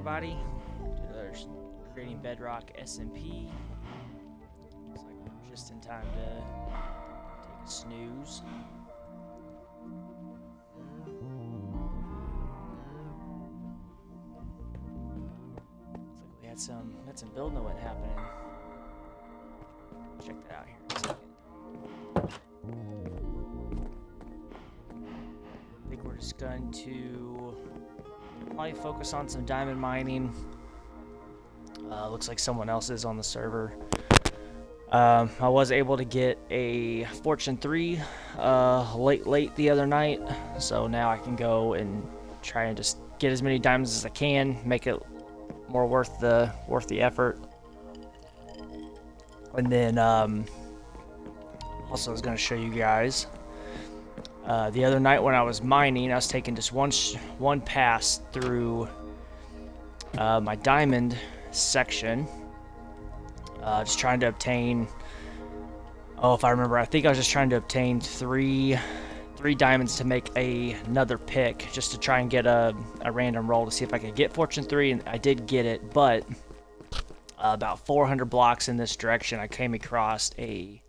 everybody. Another creating Bedrock SMP. Looks like we're just in time to take a snooze. Looks like we had some building that went happening. Check that out here in a second. I think we're just going to probably focus on some diamond mining. Looks like someone else is on the server. I was able to get a Fortune 3 late the other night, so now I can go and try and just get as many diamonds as I can, make it more worth the effort. And then also I was going to show you guys the other night when I was mining, I was taking just one pass through my diamond section, just trying to obtain, if I remember, I think I was just trying to obtain three diamonds to make another pick, just to try and get a random roll to see if I could get Fortune 3, and I did get it, but about 400 blocks in this direction, I came across a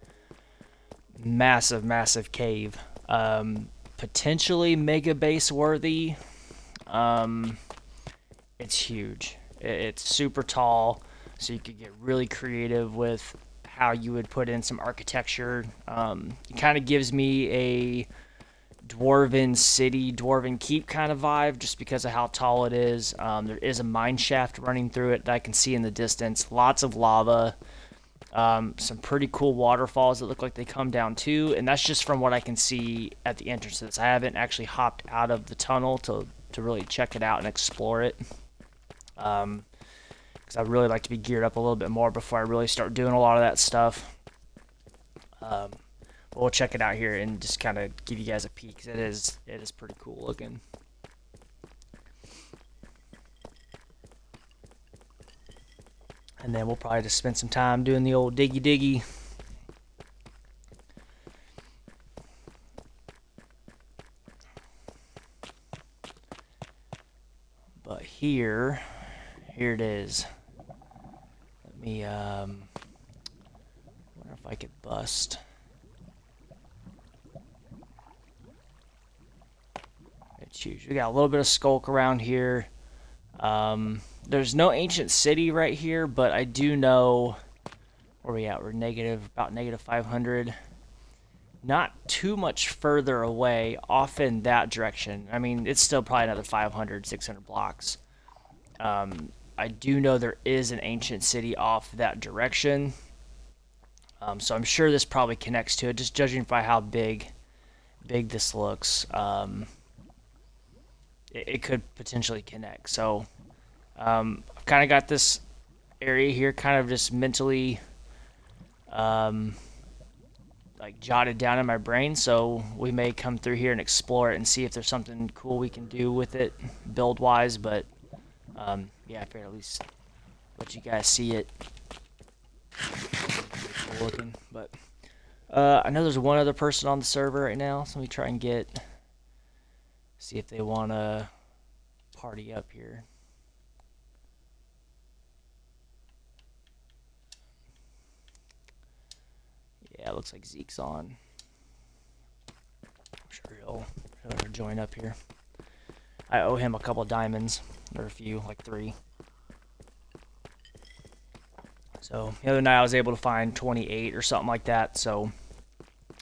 massive cave. Potentially mega base worthy. It's huge. It's super tall, so you could get really creative with how you would put in some architecture. It kind of gives me a dwarven city, dwarven keep kind of vibe, just because of how tall it is. There is a mine shaft running through it that I can see in the distance. Lots of lava. Some pretty cool waterfalls that look like they come down too, and that's just from what I can see at the entrances. I haven't actually hopped out of the tunnel to really check it out and explore it, because I really like to be geared up a little bit more before I really start doing a lot of that stuff. But we'll check it out here and just kind of give you guys a peek. It is pretty cool looking. And then we'll probably just spend some time doing the old diggy. But here it is. Let me, wonder if I could bust. It's huge. We got a little bit of skulk around here. There's no ancient city right here, but I do know where we at. We're about negative 500. Not too much further away, off in that direction. I mean, it's still probably another 500, 600 blocks. I do know there is an ancient city off that direction. So I'm sure this probably connects to it, just judging by how big this looks. It could potentially connect. So I've kind of got this area here kind of just mentally like jotted down in my brain, so we may come through here and explore it and see if there's something cool we can do with it build wise. But yeah, I figured at least let you guys see it. Cool looking. But I know there's one other person on the server right now, so let me try and see if they want to party up here. Yeah, it looks like Zeke's on. I'm sure he'll join up here. I owe him a couple of diamonds, or a few, like 3. So the other night I was able to find 28 or something like that. So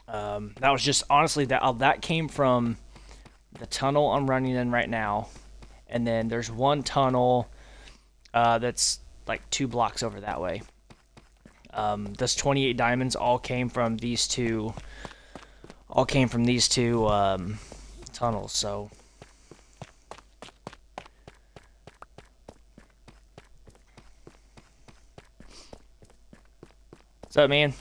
that was just honestly that came from the tunnel I'm running in right now, and then there's one tunnel that's like 2 blocks over that way. Those 28 diamonds all came from these two. Tunnels. So what's up, man?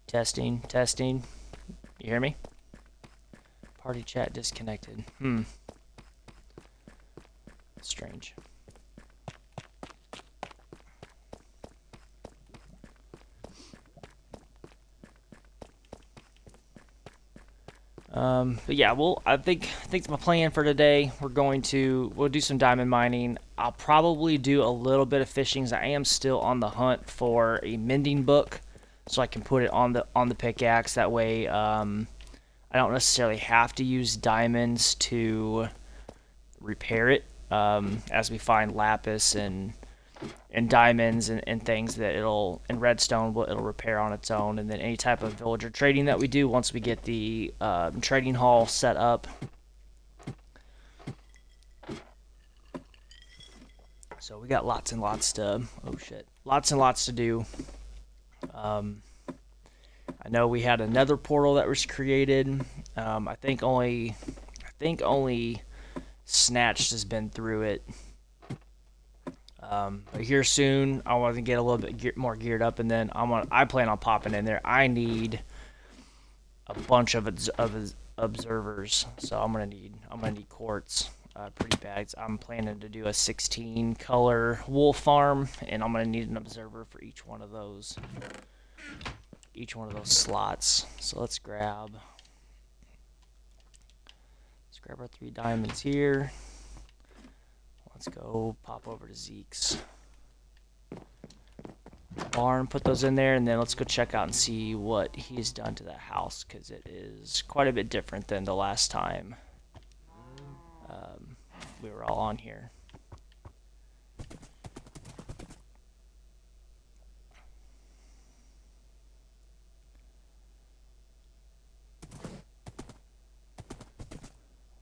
Testing. You hear me? Party chat disconnected. Strange. But yeah, I think my plan for today, we'll do some diamond mining. I'll probably do a little bit of fishing, as I am still on the hunt for a mending book, so I can put it on the pickaxe. That way, I don't necessarily have to use diamonds to repair it. As we find lapis and diamonds and things that in redstone it'll repair on its own. And then any type of villager trading that we do, once we get the trading hall set up. So we got lots and lots to do. I know we had another portal that was created. I think only Snatched has been through it. But here soon, I want to get a little bit more geared up, and then I plan on popping in there. I need a bunch of observers, so I'm gonna need quartz pretty bad. I'm planning to do a 16 color wool farm, and I'm gonna need an observer for each one of those slots. So let's grab our 3 diamonds here. Let's go pop over to Zeke's barn, put those in there, and then let's go check out and see what he's done to that house, because it is quite a bit different than the last time we were all on here.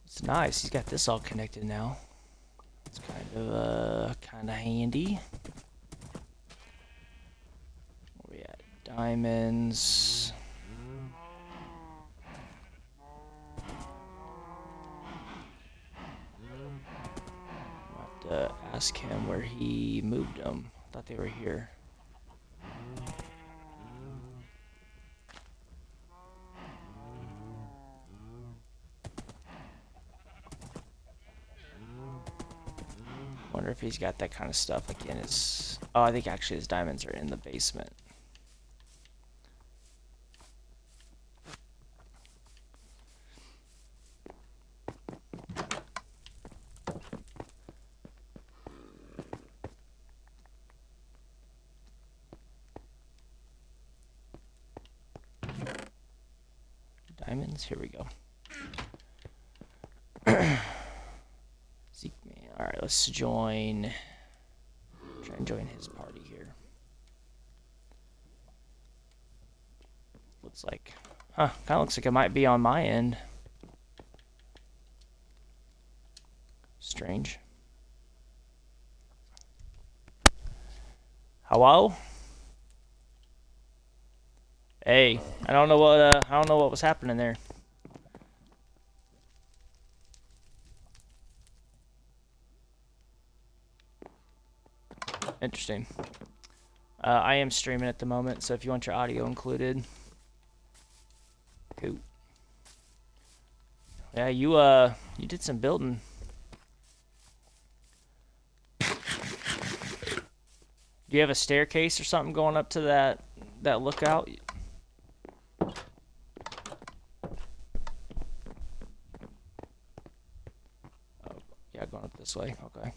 It's nice. He's got this all connected now. It's kind of handy. Where we at? Diamonds. I'll have to ask him where he moved them. I thought they were here. Wonder if he's got that kind of stuff like in his... Oh, I think actually his diamonds are in the basement. Diamonds, here we go. Zeke, man. All right, let's try and join his party here. Looks like, kind of looks like it might be on my end. Strange. Hello? Hey, I don't know what was happening there. Interesting. I am streaming at the moment, so if you want your audio included. Cool. Yeah, you did some building. Do you have a staircase or something going up to that lookout? Oh, yeah, going up this way. Okay.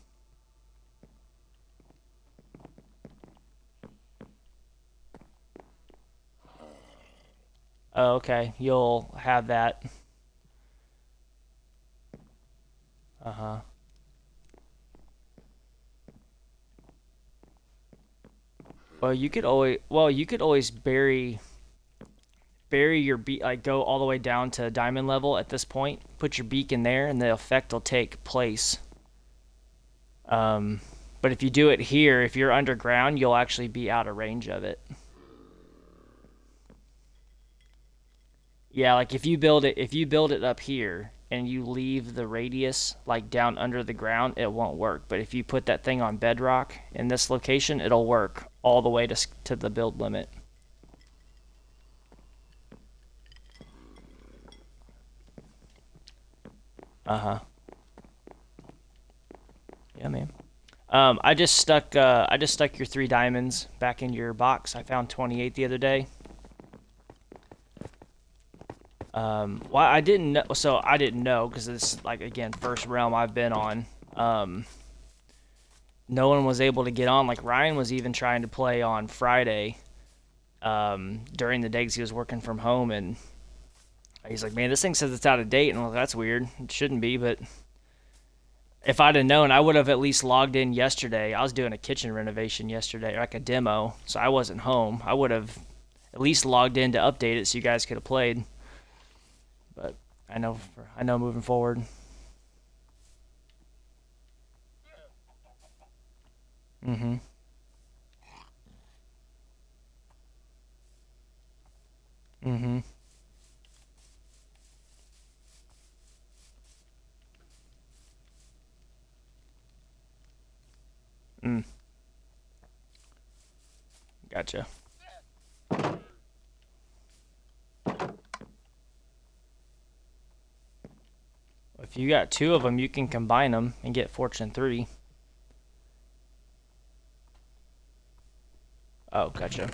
Oh, okay. You'll have that. Uh-huh. Well, you could always bury your beak, like go all the way down to diamond level at this point. Put your beak in there, and the effect will take place. But if you do it here, if you're underground, you'll actually be out of range of it. Yeah, like if you build it up here and you leave the radius like down under the ground, it won't work. But if you put that thing on bedrock in this location, it'll work all the way to the build limit. Uh-huh. Yeah, man. I just stuck your 3 diamonds back in your box. I found 28 the other day. Well, I didn't know, so I didn't know because this is like again first realm I've been on. No one was able to get on. Like Ryan was even trying to play on Friday during the day because he was working from home, and he's like, "Man, this thing says it's out of date," and I was like, "That's weird. It shouldn't be." But if I'd have known, I would have at least logged in yesterday. I was doing a kitchen renovation yesterday, like a demo, so I wasn't home. I would have at least logged in to update it so you guys could have played. But I know moving forward. Mm-hmm. Mm-hmm. Mm. Gotcha. If you got two of them, you can combine them and get Fortune 3. Oh, gotcha.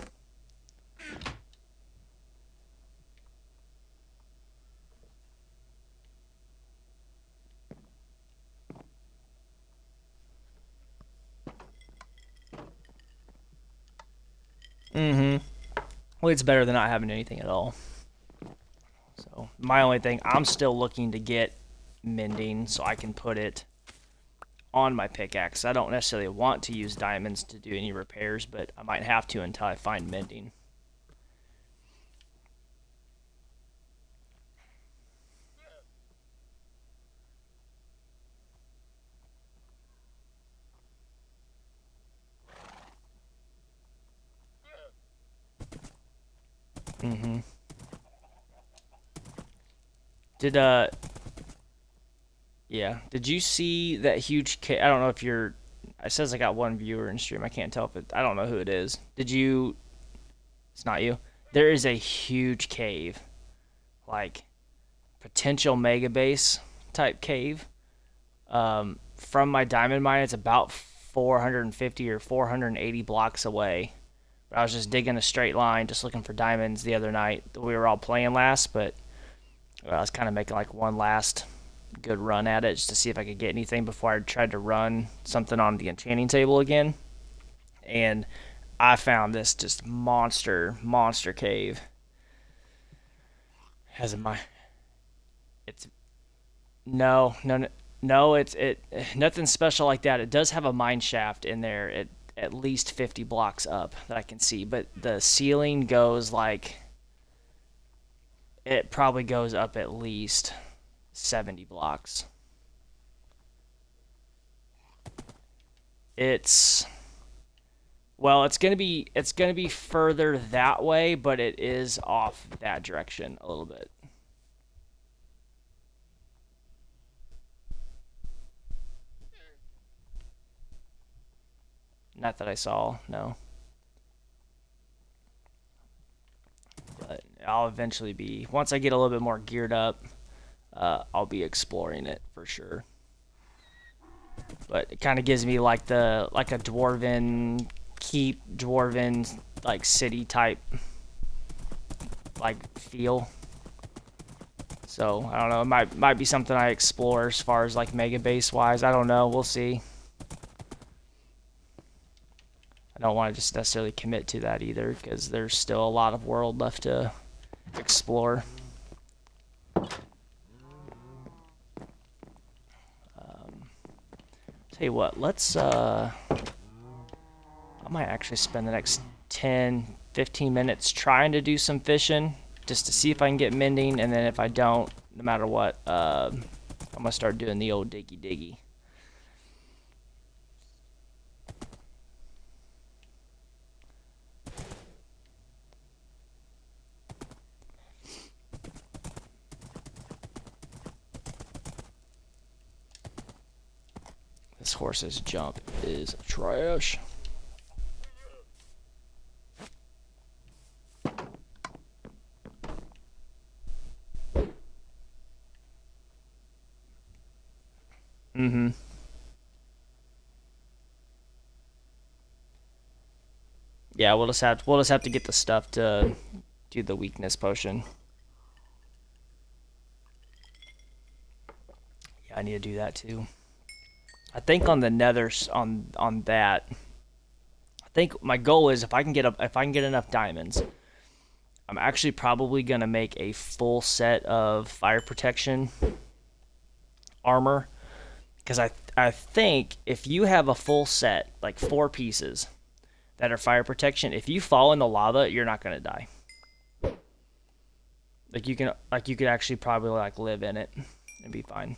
Mm-hmm. Well, it's better than not having anything at all. So my only thing, I'm still looking to get mending so I can put it on my pickaxe. I don't necessarily want to use diamonds to do any repairs, but I might have to until I find mending. Mm-hmm. Did Yeah. Did you see that huge I don't know if you're. It says I got one viewer in stream. I can't tell if it. I don't know who it is. Did you? It's not you. There is a huge cave, like potential mega base type cave. From my diamond mine, it's about 450 or 480 blocks away. But I was just digging a straight line, just looking for diamonds the other night. We were all playing last, but I was kind of making like one last good run at it just to see if I could get anything before I tried to run something on the enchanting table again. And I found this just monster cave. Has a my it's no, it's nothing special like that. It does have a mine shaft in there at least 50 blocks up that I can see, but the ceiling goes like it probably goes up at least 70 blocks. It's Well, it's gonna be further that way, but it is off that direction a little bit. Not that I saw, no. But I'll eventually be once I get a little bit more geared up. I'll be exploring it for sure. But it kind of gives me like a dwarven keep, dwarven like city type like feel. So I don't know. It might be something I explore as far as like mega base wise. I don't know. We'll see. I don't want to just necessarily commit to that either because there's still a lot of world left to explore. Tell you what, I might actually spend the next 10, 15 minutes trying to do some fishing just to see if I can get mending, and then if I don't, no matter what, I'm gonna start doing the old diggy diggy. This horse's jump is trash. Mm-hmm. Yeah, we'll just have to get the stuff to do the weakness potion. Yeah, I need to do that too. I think on the nether on that, I think my goal is if I can get enough diamonds, I'm actually probably gonna make a full set of fire protection armor, because I think if you have a full set, like 4 pieces that are fire protection, if you fall in the lava, you're not gonna die. You could actually probably like live in it and be fine.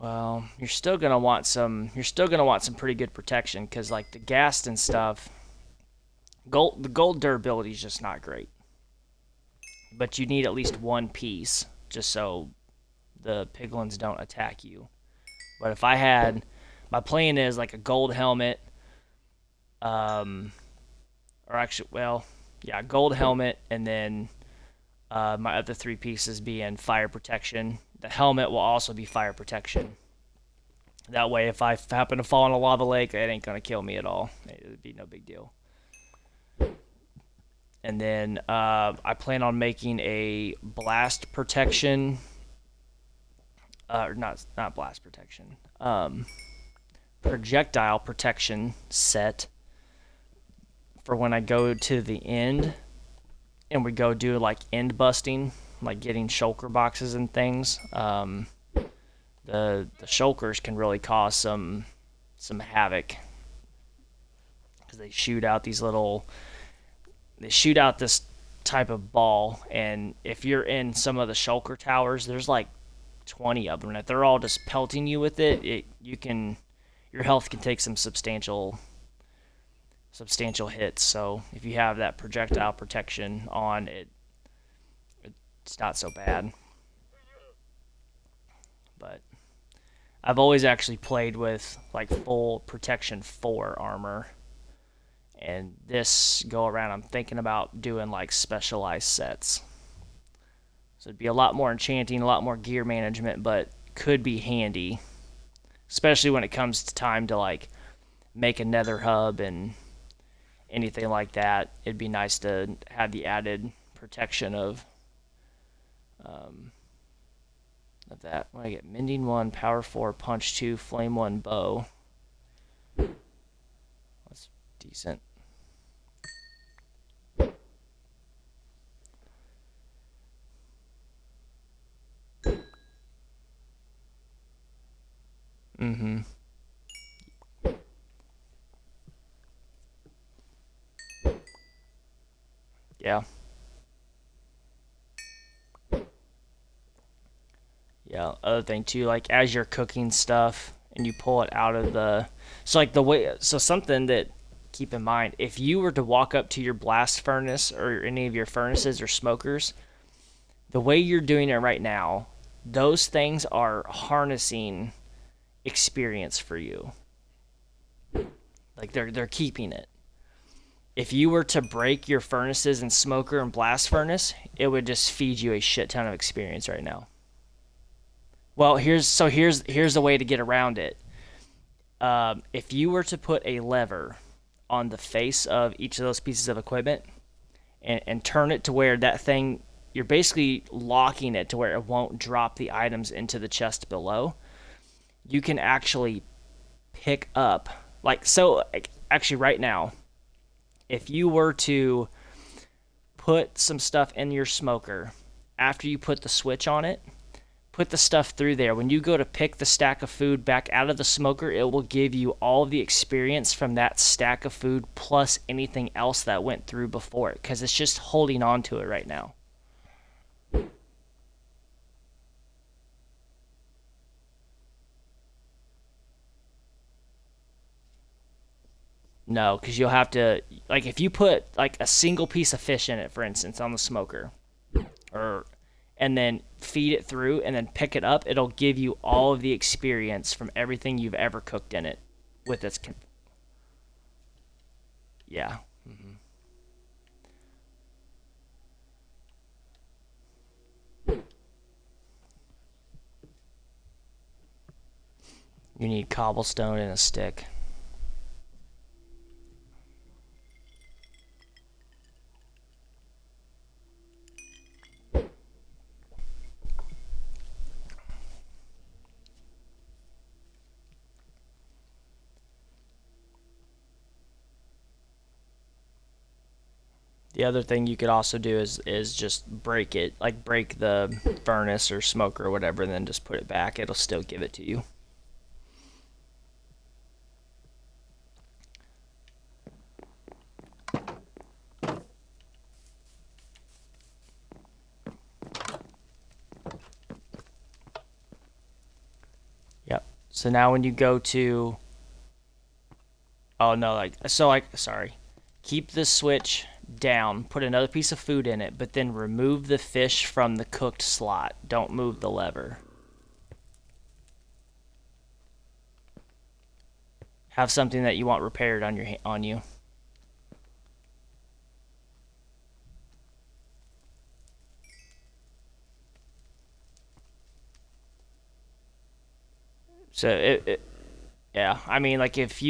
Well, you're still gonna want some. You're still gonna want some pretty good protection, because like the ghast and stuff, the gold durability is just not great. But you need at least 1 piece just so the piglins don't attack you. But if I had, my plan is like a gold helmet, or actually, well, yeah, gold helmet, and then my other 3 pieces being fire protection. The helmet will also be fire protection. That way, if I happen to fall in a lava lake, it ain't gonna kill me at all. It would be no big deal. And then I plan on making a blast protection, or not blast protection, projectile protection set for when I go to the end and we go do like end busting, like getting shulker boxes and things. The shulkers can really cause some havoc, because they shoot out this type of ball, and if you're in some of the shulker towers, there's like 20 of them, and if they're all just pelting you with it, your health can take some substantial hits. So if you have that projectile protection on it, it's not so bad. But I've always actually played with like full protection 4 armor, and this go around I'm thinking about doing like specialized sets. So it'd be a lot more enchanting, a lot more gear management, but could be handy, especially when it comes to time to like make a nether hub and anything like that. It'd be nice to have the added protection of that. When I get mending 1, power 4, punch 2, flame 1, bow. That's decent. Mm-hmm. Yeah. Yeah. Other thing too, like as you're cooking stuff and you pull it out of something that keep in mind, if you were to walk up to your blast furnace or any of your furnaces or smokers, the way you're doing it right now, those things are harnessing experience for you. Like they're keeping it. If you were to break your furnaces and smoker and blast furnace, it would just feed you a shit ton of experience right now. Well, here's the way to get around it. If you were to put a lever on the face of each of those pieces of equipment and turn it to where that thing, you're basically locking it to where it won't drop the items into the chest below. You can actually pick up, actually right now, if you were to put some stuff in your smoker after you put the switch on it, put the stuff through there. When you go to pick the stack of food back out of the smoker, it will give you all of the experience from that stack of food plus anything else that went through before it, because it's just holding on to it right now. No, because you'll have to, like, if you put like a single piece of fish in it, for instance, on the smoker, or and then feed it through and then pick it up, it'll give you all of the experience from everything you've ever cooked in it with its yeah. Mm-hmm. You need cobblestone and a stick. The other thing you could also do is just break it, like break the furnace or smoker or whatever, and then just put it back. It'll still give it to you. Yep. So now when you go to, oh no, sorry. Keep the switch down, put another piece of food in it, but then remove the fish from the cooked slot. Don't move the lever. Have something that you want repaired on you. So yeah, I mean, like if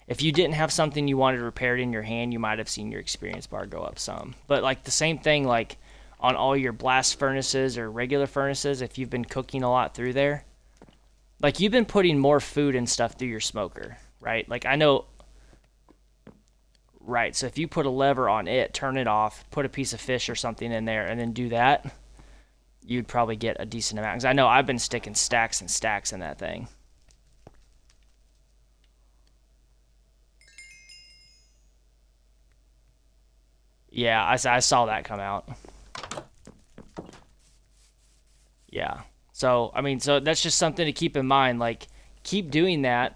if you didn't have something you wanted repaired in your hand, you might have seen your experience bar go up some. But like the same thing, like on all your blast furnaces or regular furnaces, if you've been cooking a lot through there, like you've been putting more food and stuff through your smoker, right? Like I know, right? So if you put a lever on it, turn it off, put a piece of fish or something in there, and then do that, you'd probably get a decent amount. Because I know I've been sticking stacks and stacks in that thing. Yeah, I saw that come out. Yeah. So, I mean, so that's just something to keep in mind. Like, keep doing that.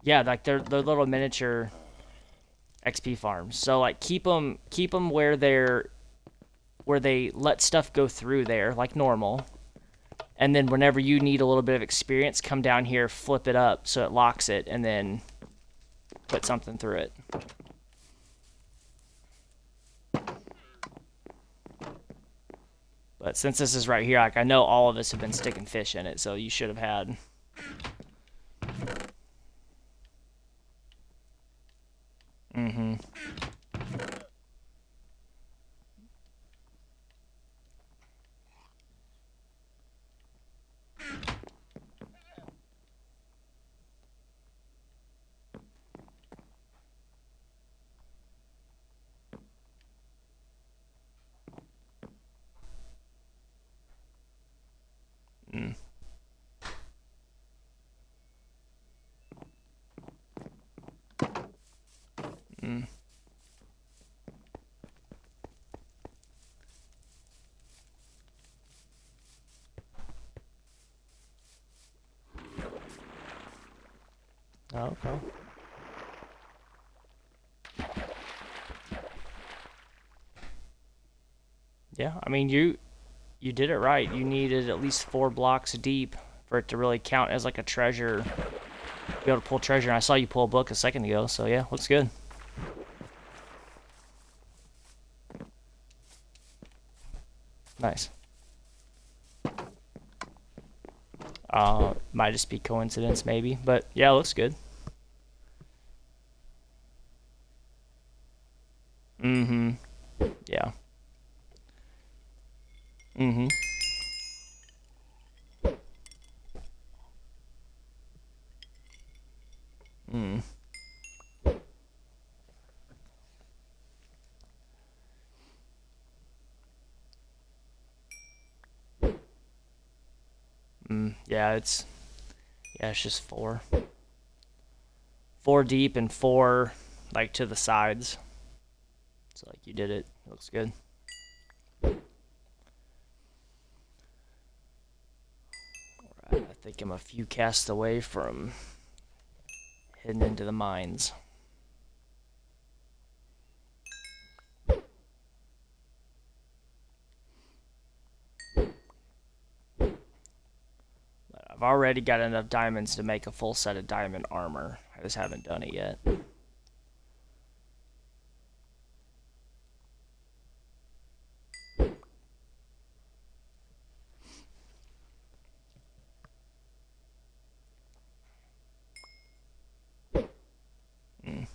Yeah, like they're little miniature XP farms. So, like, keep them where they let stuff go through there, like normal. And then whenever you need a little bit of experience, come down here, flip it up so it locks it, and then put something through it. But since this is right here, like I know all of us have been sticking fish in it, so you should have had. Mm-hmm. Mm. Mm. Okay. Yeah, I mean you did it right. You needed at least 4 blocks deep for it to really count as like a treasure. Be able to pull treasure. And I saw you pull a book a second ago, so yeah, looks good. Nice. Might just be coincidence, maybe, but yeah, looks good. Mm-hmm. Yeah. Mm-hmm. Mm. Mm. Yeah, it's just 4 deep and 4 like to the sides. So like you did it. It looks good. Alright, I think I'm a few casts away from heading into the mines. I've already got enough diamonds to make a full set of diamond armor. I just haven't done it yet. Mm.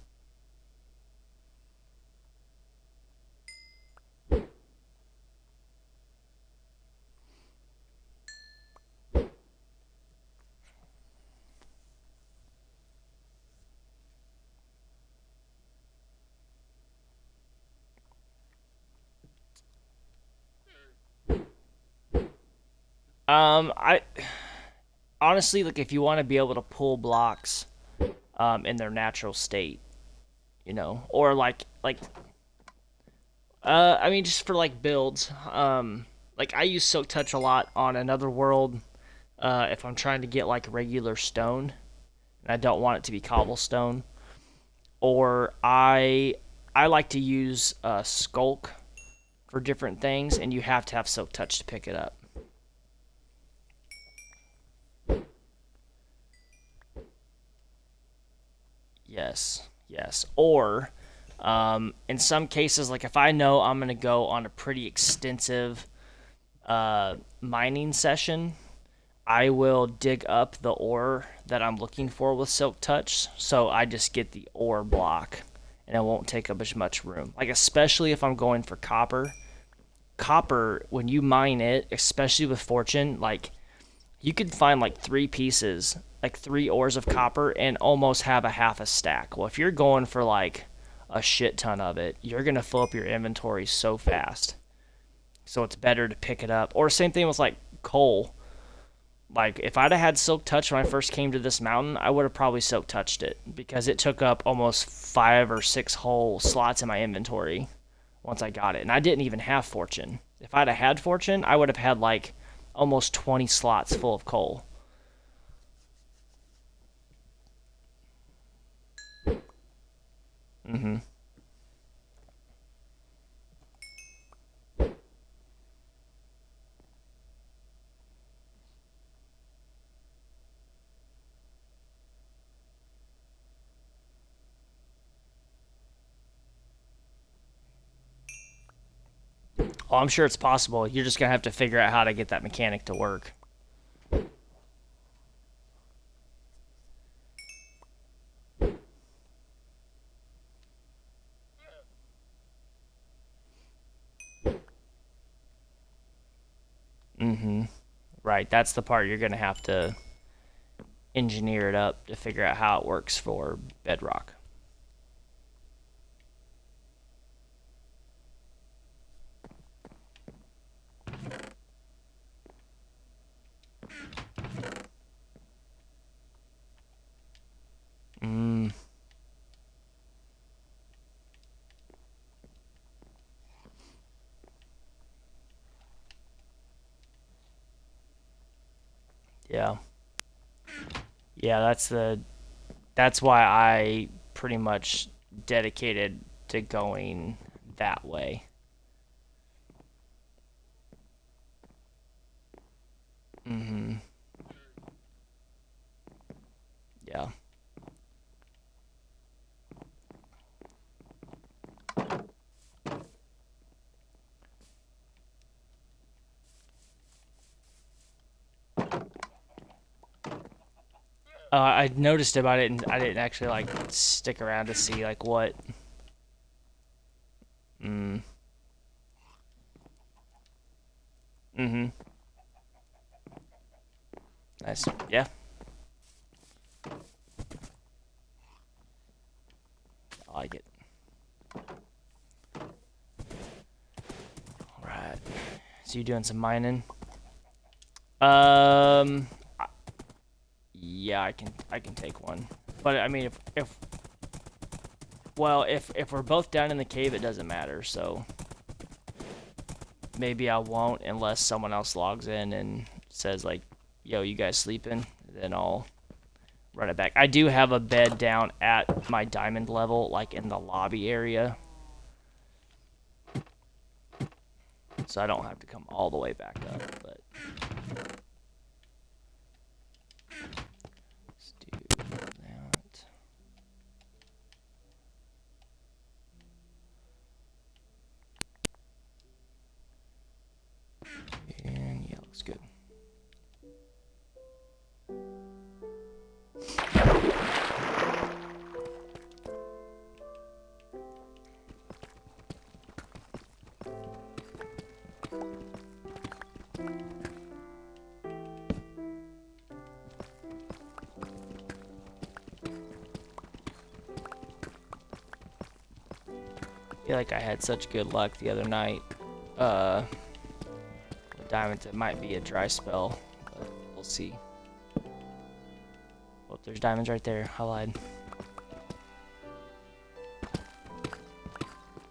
I honestly, like, if you want to be able to pull blocks in their natural state, or I mean, just for like builds, like I use Silk Touch a lot on Another World. If I'm trying to get like regular stone and I don't want it to be cobblestone, or I like to use Skulk for different things, and you have to have Silk Touch to pick it up. Yes, yes. Or in some cases, like if I know I'm gonna go on a pretty extensive mining session, I will dig up the ore that I'm looking for with Silk Touch, so I just get the ore block, and it won't take up as much room. Like especially if I'm going for copper. Copper, when you mine it, especially with Fortune, like you could find like three pieces, like three ores of copper, and almost have a half a stack. Well, if you're going for like a shit ton of it, you're gonna fill up your inventory so fast. So it's better to pick it up. Or same thing with like coal. Like if I'd have had Silk Touch when I first came to this mountain, I would have probably Silk Touched it because it took up almost 5 or 6 whole slots in my inventory once I got it. And I didn't even have Fortune. If I'd have had Fortune, I would have had like almost 20 slots full of coal. Mm-hmm. Oh, I'm sure it's possible. You're just gonna have to figure out how to get that mechanic to work. Mm-hmm. Right. That's the part you're gonna have to engineer it up to figure out how it works for Bedrock. Mm, yeah. Yeah, that's why I pretty much dedicated to going that way. Mm-hmm. Yeah. I noticed about it, and I didn't actually like stick around to see like what. Mm, mm-hmm. Nice. Yeah. I like it. All right. So you doing some mining? Um. Yeah, I can take one. But I mean, if well, if we're both down in the cave, it doesn't matter. So maybe I won't unless someone else logs in and says like, "Yo, you guys sleeping?" Then I'll run it back. I do have a bed down at my diamond level, like in the lobby area, so I don't have to come all the way back up. But let's do that. And yeah, looks good. I feel like I had such good luck the other night. diamonds, it might be a dry spell, but we'll see. Oh, there's diamonds right there. I lied.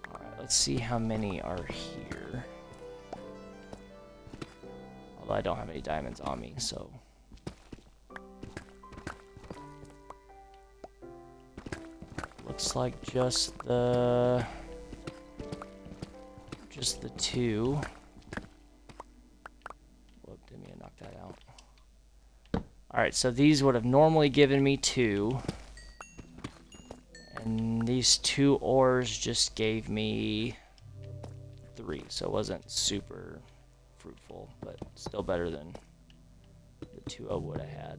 Alright, let's see how many are here. Although I don't have any diamonds on me, so... Looks like just the 2. Whoop, didn't mean to knock that out. Alright, so these would have normally given me 2. And these 2 ores just gave me 3, so it wasn't super fruitful, but still better than the 2 I would have had.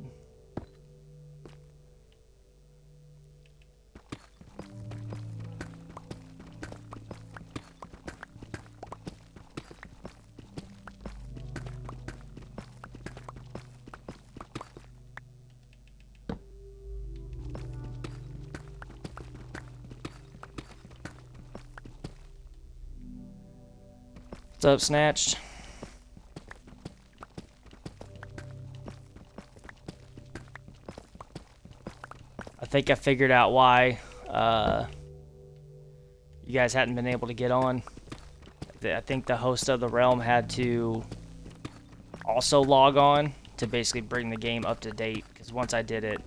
What's up, Snatched? I think I figured out why you guys hadn't been able to get on. I think the host of the realm had to also log on to basically bring the game up to date, because once I did it,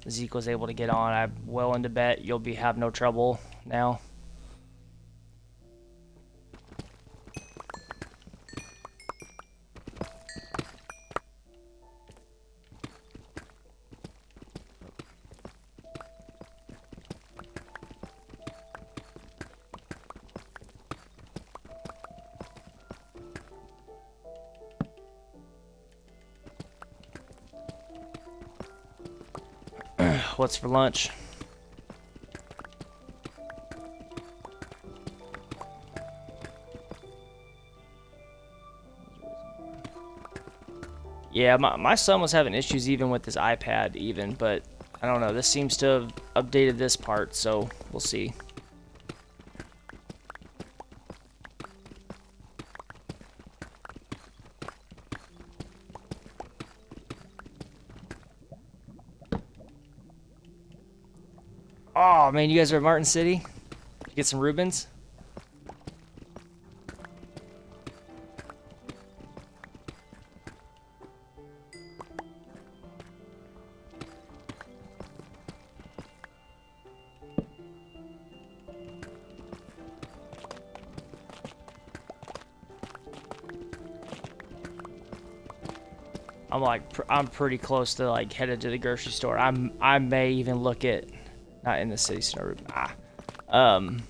Zeke was able to get on. I'm willing to bet you'll have no trouble now. What's for lunch? Yeah, my son was having issues even with his iPad even, but I don't know. This seems to have updated this part, so we'll see. Oh man, you guys are at Martin City? Get some Rubens? I'm pretty close to like headed to the grocery store. I may even look at, not in the city store. I'm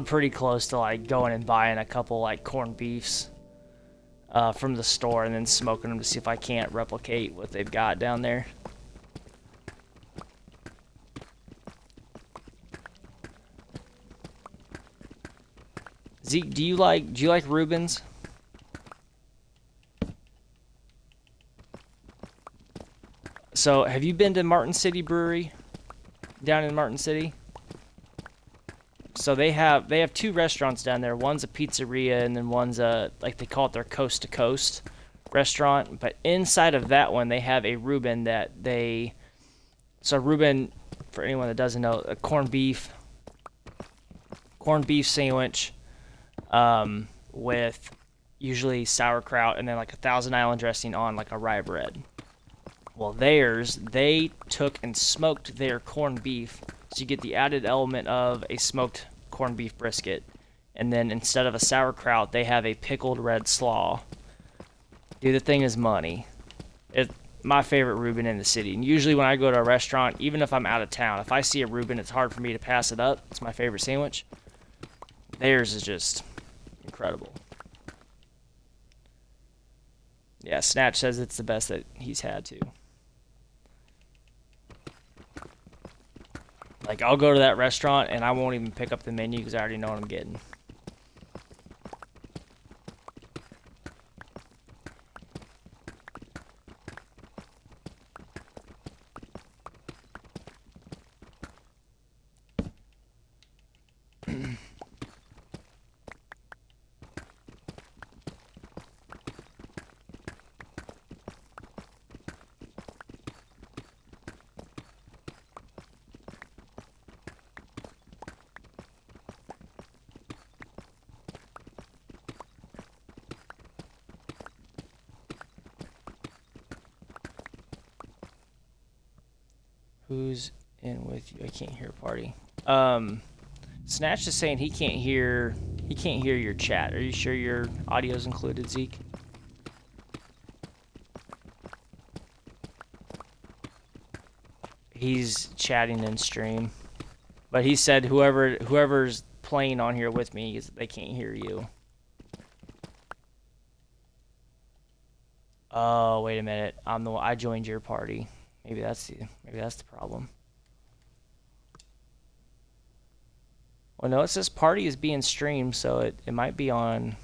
pretty close to like going and buying a couple like corned beefs from the store and then smoking them to see if I can't replicate what they've got down there. Zeke, do you like Rubens? So, have you been to Martin City Brewery down in Martin City? So they have 2 restaurants down there. One's a pizzeria and then one's a, like they call it, their coast to coast restaurant. But inside of that one, they have a Reuben that they, so Reuben, for anyone that doesn't know, a corned beef sandwich with usually sauerkraut and then like a Thousand Island dressing on like a rye bread. Well, they took and smoked their corned beef, so you get the added element of a smoked corned beef brisket. And then instead of a sauerkraut, they have a pickled red slaw. Dude, the thing is money. It's my favorite Reuben in the city. And usually when I go to a restaurant, even if I'm out of town, if I see a Reuben, it's hard for me to pass it up. It's my favorite sandwich. Theirs is just incredible. Yeah, Snatch says it's the best that he's had, too. Like, I'll go to that restaurant, and I won't even pick up the menu because I already know what I'm getting. Who's in with you? I can't hear party. Snatch is saying he can't hear your chat. Are you sure your audio's included, Zeke? He's chatting in stream. But he said whoever's playing on here with me, they can't hear you. Oh, wait a minute. I joined your party. Maybe that's the problem. Well, no, it says party is being streamed, so it might be on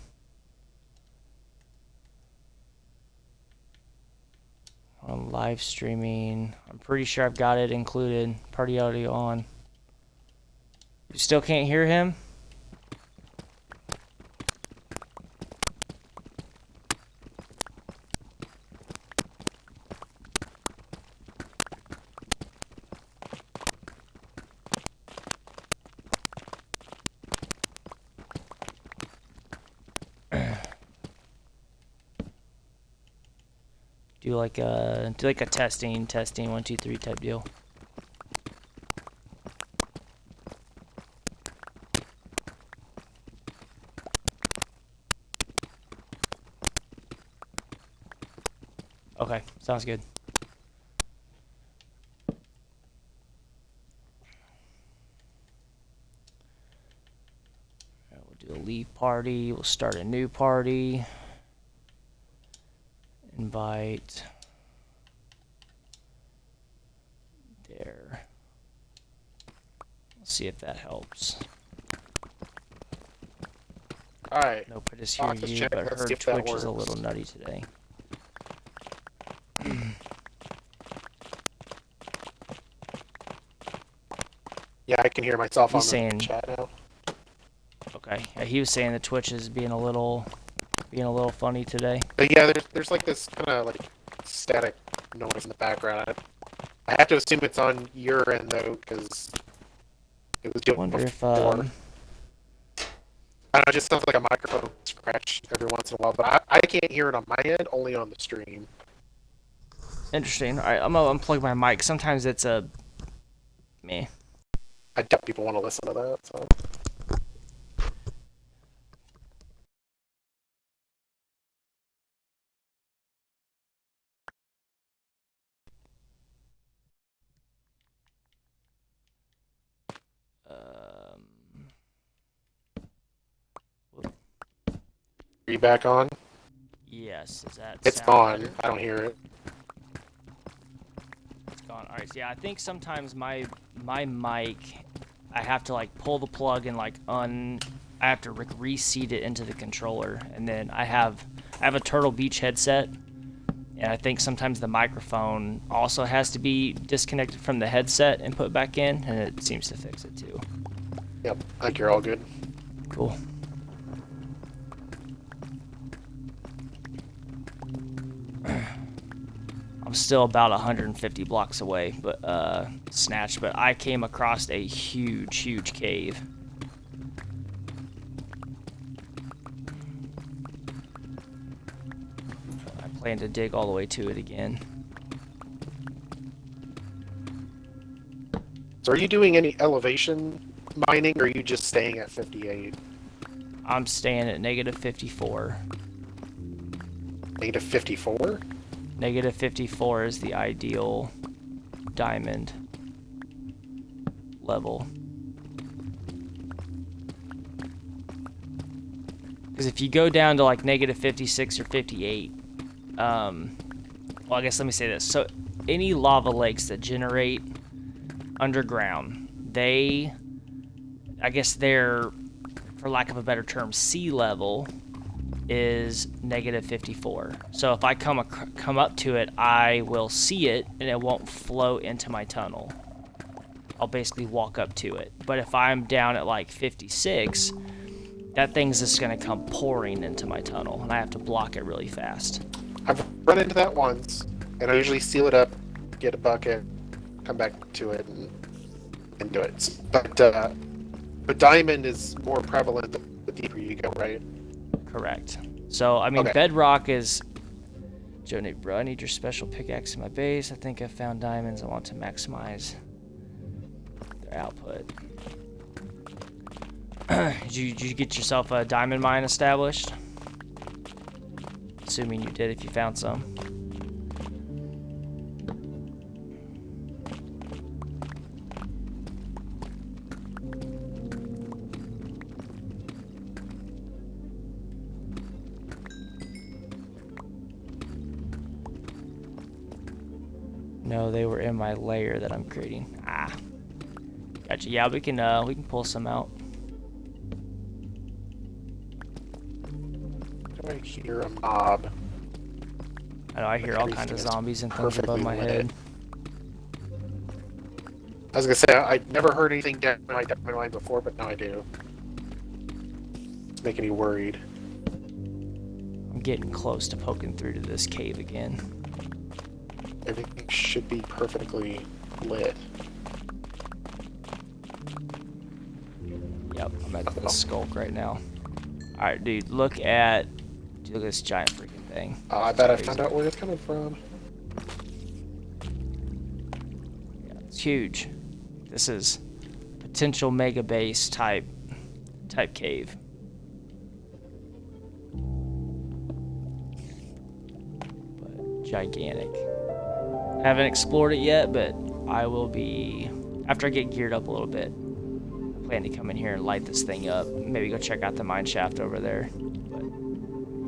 live streaming. I'm pretty sure I've got it included. Party audio on. You still can't hear him? Do like a testing 1 2 3 type deal. Okay, sounds good. We'll do a leave party. We'll start a new party. Invite. There. Let's see if that helps. Alright. Nope, I just hear you, but her Twitch is a little nutty today. Yeah, I can hear myself He's on the saying, chat now. Okay, yeah, he was saying the Twitch is being a little funny today. But yeah, there's like this kind of like static noise in the background. I have to assume it's on your end though, because it was doing Wonder if before. I don't know, it just sounds like a microphone scratch every once in a while, but I can't hear it on my end, only on the stream. Interesting. All right, I'm gonna unplug my mic. Sometimes it's a meh. I doubt people want to listen to that. So. Are you back on? Yes. Is that? It's gone. Better? I don't hear it. It's gone. All right. So yeah, I think sometimes my mic, I have to like pull the plug and like I have to reseat it into the controller, and then I have a Turtle Beach headset, and I think sometimes the microphone also has to be disconnected from the headset and put back in, and it seems to fix it too. Yep, I think you're all good. Cool. I'm still about 150 blocks away, but Snatch. But I came across a huge cave. I plan to dig all the way to it again. So are you doing any elevation mining, or are you just staying at 58? I'm staying at negative 54. Negative 54? Negative 54 is the ideal diamond level. Because if you go down to like negative 56 or 58, well, I guess let me say this. So any lava lakes that generate underground, I guess they're, for lack of a better term, sea level is negative 54. So if I come up to it, I will see it and it won't flow into my tunnel. I'll basically walk up to it. But if I'm down at like 56, that thing's just gonna come pouring into my tunnel and I have to block it really fast. I've run into that once, and I usually seal it up, get a bucket, come back to it, and do it. But diamond is more prevalent the deeper you go, right? Correct. So I mean, okay. Bedrock is Donate, bro. I need your special pickaxe in my base. I think I found diamonds. I want to maximize their output. Did you get yourself a diamond mine established? Assuming you did if you found some. No, they were in my layer that I'm creating. Ah, gotcha. Yeah, we can pull some out. I hear a mob. I know I hear all kinds of zombies and things above my head. I was gonna say I'd never heard anything down my diamond mine before, but now I do. It's making me worried. I'm getting close to poking through to this cave again. Everything should be perfectly lit. Yep, I'm at the skulk right now. Alright, dude, look at this giant freaking thing. I bet I found out where it's coming from. Yeah, it's huge. This is potential mega base type cave. But gigantic. Haven't explored it yet, but I will be, after I get geared up a little bit, I plan to come in here and light this thing up. Maybe go check out the mine shaft over there.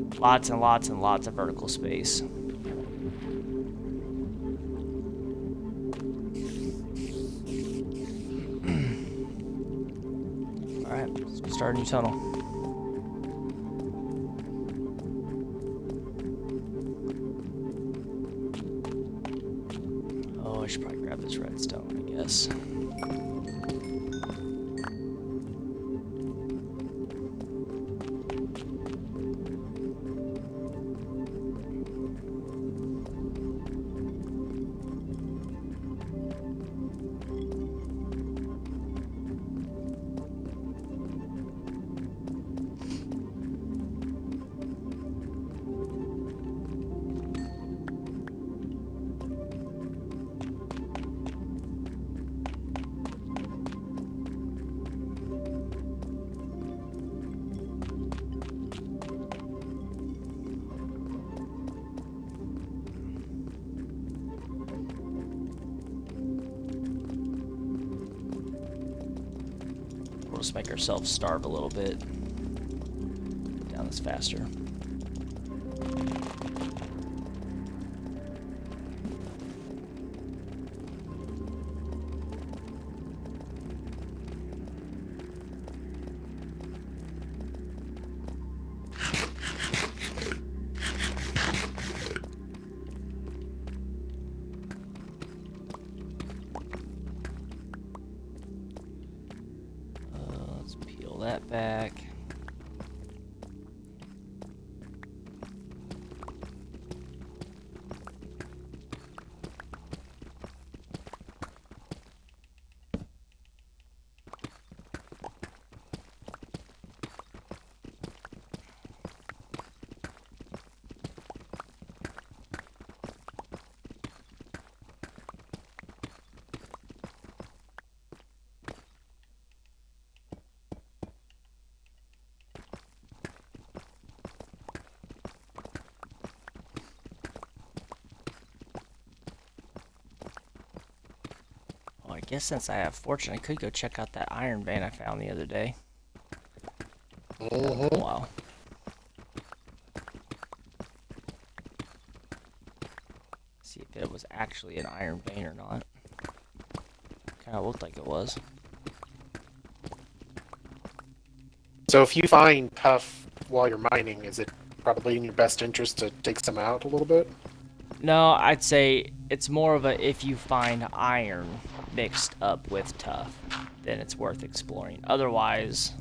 But lots and lots and lots of vertical space. Alright, let's start a new tunnel. Oh, I should probably grab this redstone, I guess. We'll just make ourselves starve a little bit. Get down this faster. That back. I guess since I have fortune, I could go check out that iron vein I found the other day. Wow. See if it was actually an iron vein or not. Kind of looked like it was. So if you find tough while you're mining, is it probably in your best interest to take some out a little bit? No, I'd say it's more of a if you find iron mixed up with tough, then it's worth exploring. Otherwise,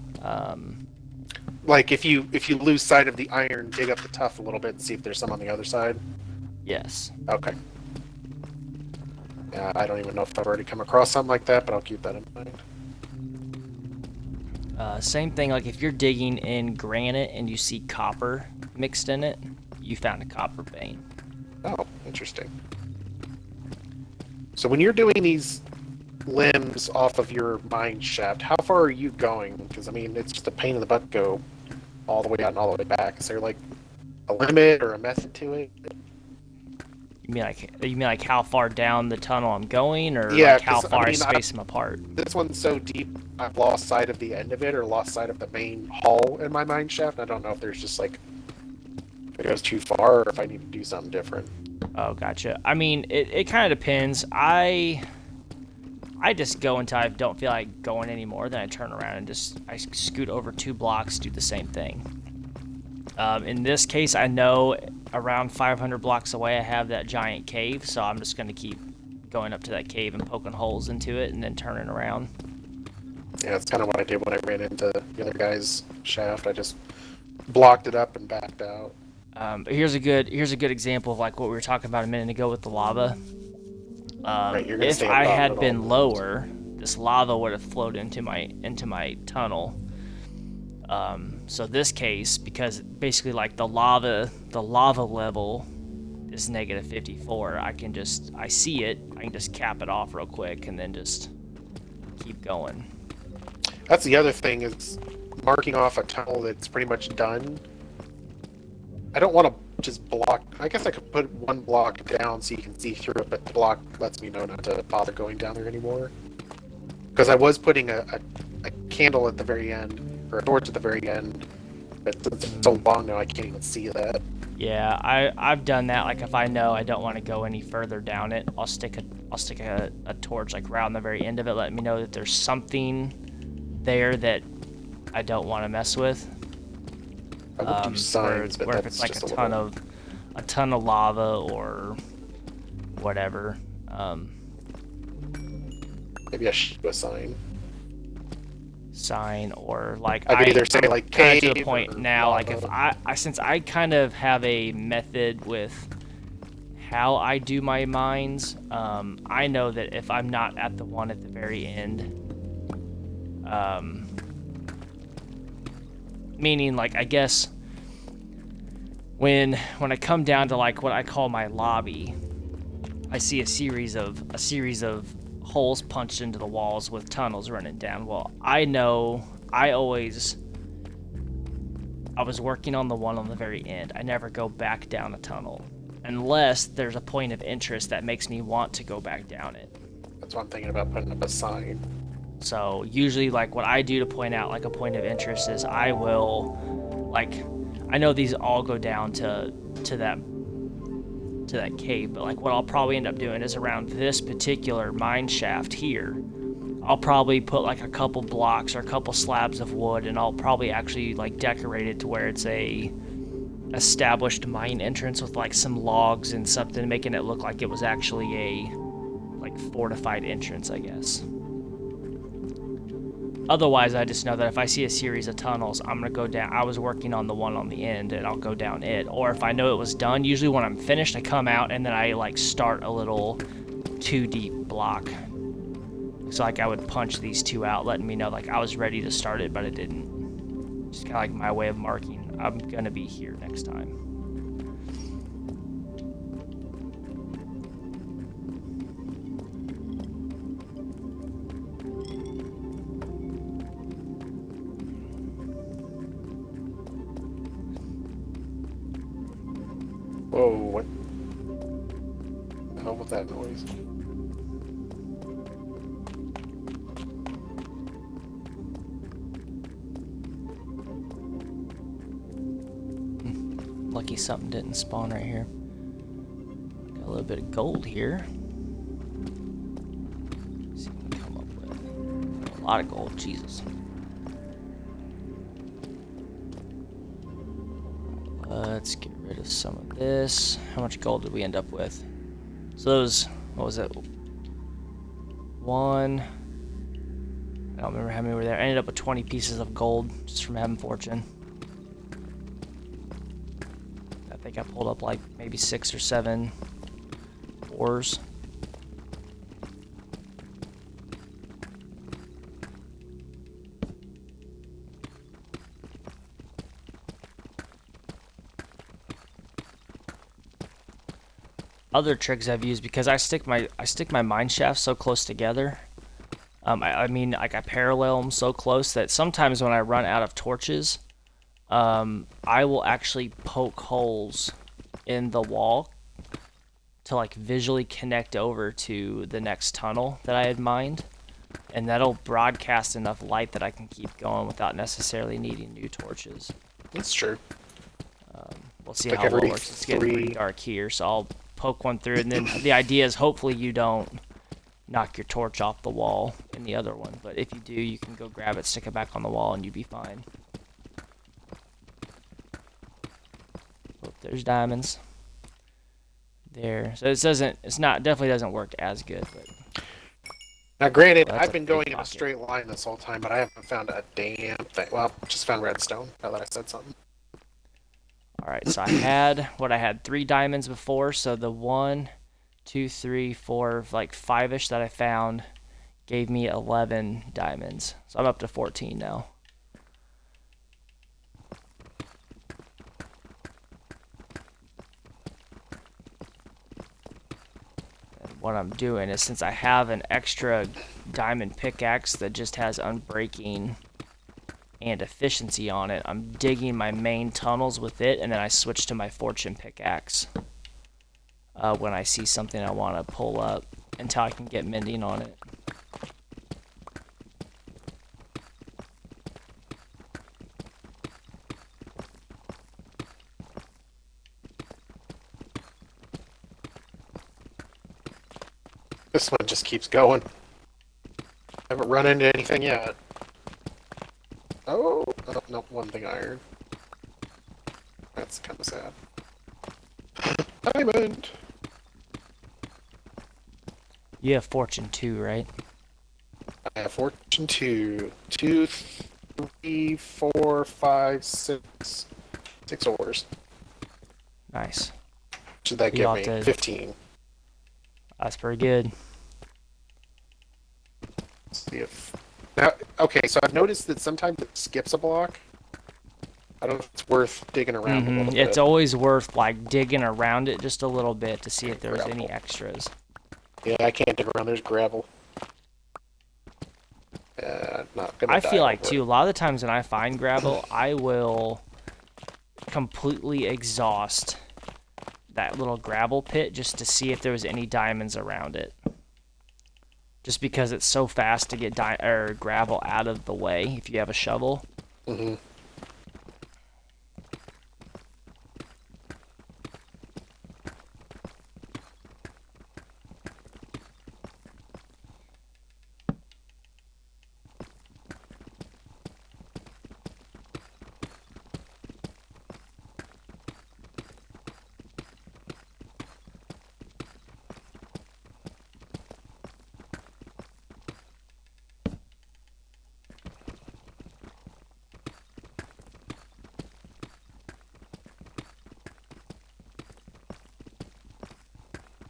like if you lose sight of the iron, dig up the tough a little bit and see if there's some on the other side. yes. Okay. Yeah, I don't even know if I've already come across something like that, but I'll keep that in mind. Same thing, like if you're digging in granite and you see copper mixed in it, you found a copper vein. Oh, interesting. So when you're doing these limbs off of your mine shaft, how far are you going? Because I mean, it's just a pain in the butt to go all the way out and all the way back. Is there like a limit or a method to it? You mean like how far down the tunnel I'm going, or Yeah, like how because I far I mean, space them apart? this one's so deep, I've lost sight of the end of it or lost sight of the main hull in my mine shaft. I don't know if there's just like if it goes too far or if I need to do something different. Oh, gotcha. I mean, it kind of depends. I just go until I don't feel like going anymore. Then I turn around and I scoot over 2 blocks, do the same thing. In this case, I know around 500 blocks away I have that giant cave, so I'm just going to keep going up to that cave and poking holes into it and then turning around. Yeah, that's kind of what I did when I ran into the other guy's shaft. I just blocked it up and backed out. Here's a good example of like what we were talking about a minute ago with the lava. Right, you're gonna If stay I above had it been all. lower, this lava would have flowed into my tunnel. So this case, because basically like the lava level is negative 54, I see it, I can just cap it off real quick and then just keep going. That's the other thing is marking off a tunnel that's pretty much done. I don't want to just block. I guess I could put one block down so you can see through it, but the block lets me know not to bother going down there anymore. Because I was putting a candle at the very end, or a torch at the very end, but it's so long now I can't even see that. Yeah, I've done that. Like if I know I don't want to go any further down it, I'll stick a torch like right on the very end of it, letting me know that there's something there that I don't want to mess with. I would do signs, but where if that's it's like just a ton of lava or whatever. Maybe I should do a Sign or like I could either say I'm like kind of to cave the point or now, like if lava. since I kind of have a method with how I do my mines, I know that if I'm not at the one at the very end, meaning like I guess when I come down to like what I call my lobby, I see a series of holes punched into the walls with tunnels running down. Well, I know I was working on the one on the very end. I never go back down a tunnel unless there's a point of interest that makes me want to go back down it. That's what I'm thinking about, putting up a sign. So usually like what I do to point out like a point of interest is I will like I know these all go down to that cave, but like what I'll probably end up doing is around this particular mine shaft here, I'll probably put like a couple blocks or a couple slabs of wood, and I'll probably actually like decorate it to where it's a established mine entrance with like some logs and something, making it look like it was actually a like fortified entrance, I guess. Otherwise, I just know that if I see a series of tunnels, I'm going to go down. I was working on the one on the end, and I'll go down it. Or if I know it was done, usually when I'm finished, I come out, and then I, like, start a little 2-deep block. So, like, I would punch these 2 out, letting me know, like, I was ready to start it, but I didn't. Just kind of like my way of marking, I'm going to be here next time. Whoa, what the hell was that noise? Lucky something didn't spawn right here. Got a little bit of gold here. Let's see what we can come up with. A lot of gold, Jesus. Let's get rid of some of this. How much gold did we end up with? So those, what was it? 1. I don't remember how many were there. I ended up with 20 pieces of gold just from having fortune. I think I pulled up like maybe 6 or 7 ores. other tricks I've used, because I stick my mine shafts so close together. I mean, like I parallel them so close that sometimes when I run out of torches, I will actually poke holes in the wall to like visually connect over to the next tunnel that I had mined, and that'll broadcast enough light that I can keep going without necessarily needing new torches. That's true. We'll see Like how well it every works. It's getting pretty three. dark here, so I'll poke one through, and then the idea is hopefully you don't knock your torch off the wall in the other one, but if you do, you can go grab it, stick it back on the wall, and you'd be fine. Oh, there's diamonds. There. So it doesn't, it's not, definitely doesn't work as good, but Now, granted, Well, that's I've a been big going in a pocket. straight line this whole time, but I haven't found a damn thing. Well, just found redstone. Now that I said something. Alright, so I had 3 diamonds before, so the 1, 2, 3, 4, like 5-ish that I found gave me 11 diamonds. So I'm up to 14 now. And what I'm doing is, since I have an extra diamond pickaxe that just has unbreaking and efficiency on it, I'm digging my main tunnels with it, and then I switch to my fortune pickaxe when I see something I want to pull up until I can get mending on it. This one just keeps going. Haven't run into anything yet. Oh, no, one thing iron. That's kind of sad. Diamond! You have fortune too, right? I have fortune 2. 2, 3, 4, 5, 6. 6 ores. Nice. Should that You give ought me? to- 15. That's pretty good. Let's see if... Now, okay, so I've noticed that sometimes it skips a block. I don't know if it's worth digging around a little bit. It's always worth like digging around it just a little bit to see if there's any Gravel. extras. Yeah, I can't dig around. There's gravel. Not gonna I die feel like over too, a it. lot of the times when I find gravel, I will completely exhaust that little gravel pit just to see if there was any diamonds around it. Just because it's so fast to get gravel out of the way if you have a shovel. Mm-hmm.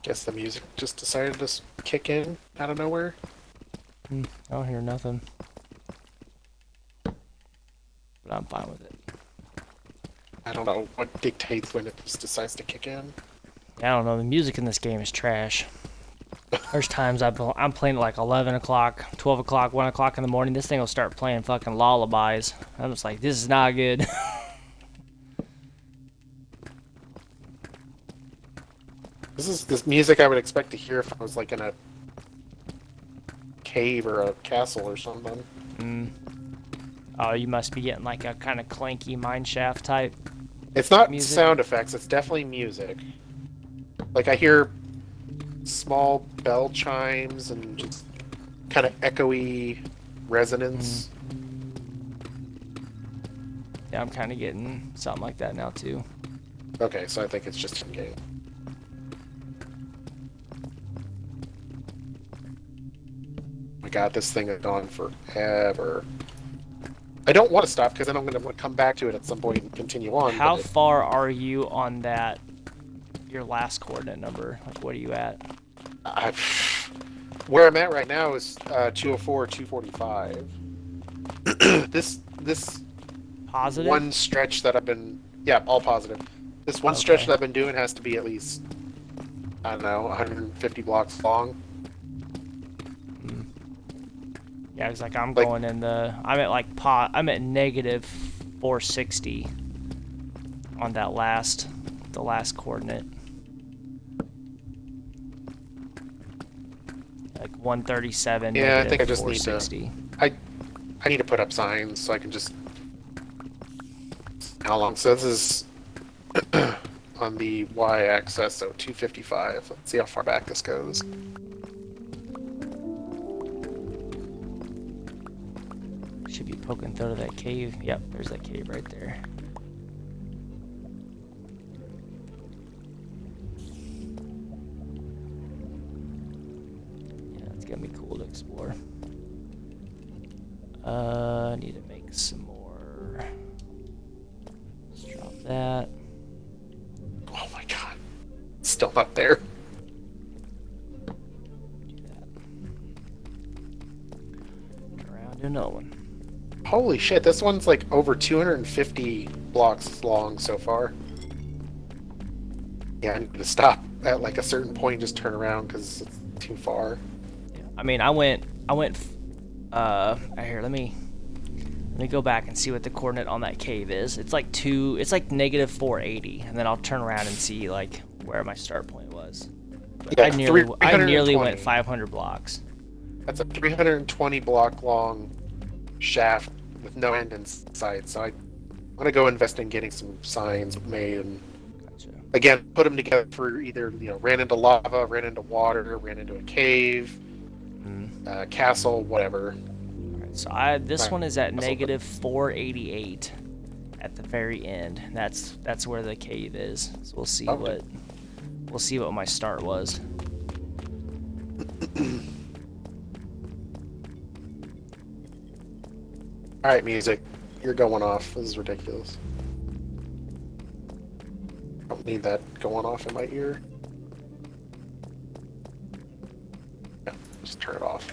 Guess the music just decided to kick in out of nowhere. I don't hear nothing. But I'm fine with it. I don't know what dictates when it just decides to kick in. I don't know, the music in this game is trash. There's times I'm playing at like 11 o'clock, 12 o'clock, 1 o'clock in the morning. This thing will start playing fucking lullabies. I'm just like, this is not good. This is this music I would expect to hear if I was like in a cave or a castle or something. Oh, you must be getting like a kind of clanky mineshaft type. It's not Music? sound effects, it's definitely music. Like I hear small bell chimes and just kind of echoey resonance. Yeah, I'm kind of getting something like that now too. Okay, so I think it's just in game. My god, this thing has gone forever. I don't want to stop because then I'm going to want to come back to it at some point and continue on. How but far are you on that, your last coordinate number? Like, what are you at? Where I'm at right now is 204, 245. This Positive? one stretch that I've been, yeah, all positive. This one stretch Okay. that I've been doing has to be at least I don't know, 150 blocks long. Yeah, it's like I'm Like, going in I'm at like I'm at negative 460 on the last coordinate. Like 137, yeah, I think negative I just need to. 460. I need to put up signs so I can just. How long? So this is on the y-axis, so 255. Let's see how far back this goes. Should be poking through that cave. Yep, there's that cave right there. Yeah, it's gonna be cool to explore. I need to make some more. Let's drop that. Oh my god. Still not there. Do that. Turn around, do another one. Holy shit, this one's like over 250 blocks long so far. Yeah, I need to stop at like a certain point and just turn around because it's too far. Yeah. I mean, I went, here, let me go back and see what the coordinate on that cave is. It's like negative 480, and then I'll turn around and see like where my start point was. But Yeah, I nearly went 500 blocks. That's a 320 block long shaft with no end in sight. So I'm gonna go invest in getting some signs made and Gotcha. again put them together for either ran into lava, ran into water, ran into a cave, castle, whatever. Alright, so this one is at negative 488 at the very end. That's where the cave is. So we'll see what my start was. All right, music, you're going off. This is ridiculous. I don't need that going off in my ear. Yeah, just turn it off.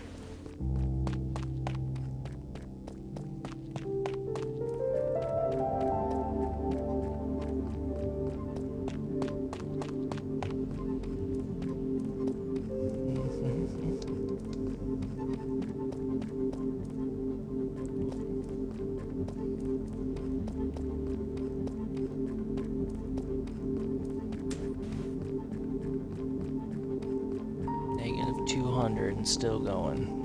Negative 200 and still going.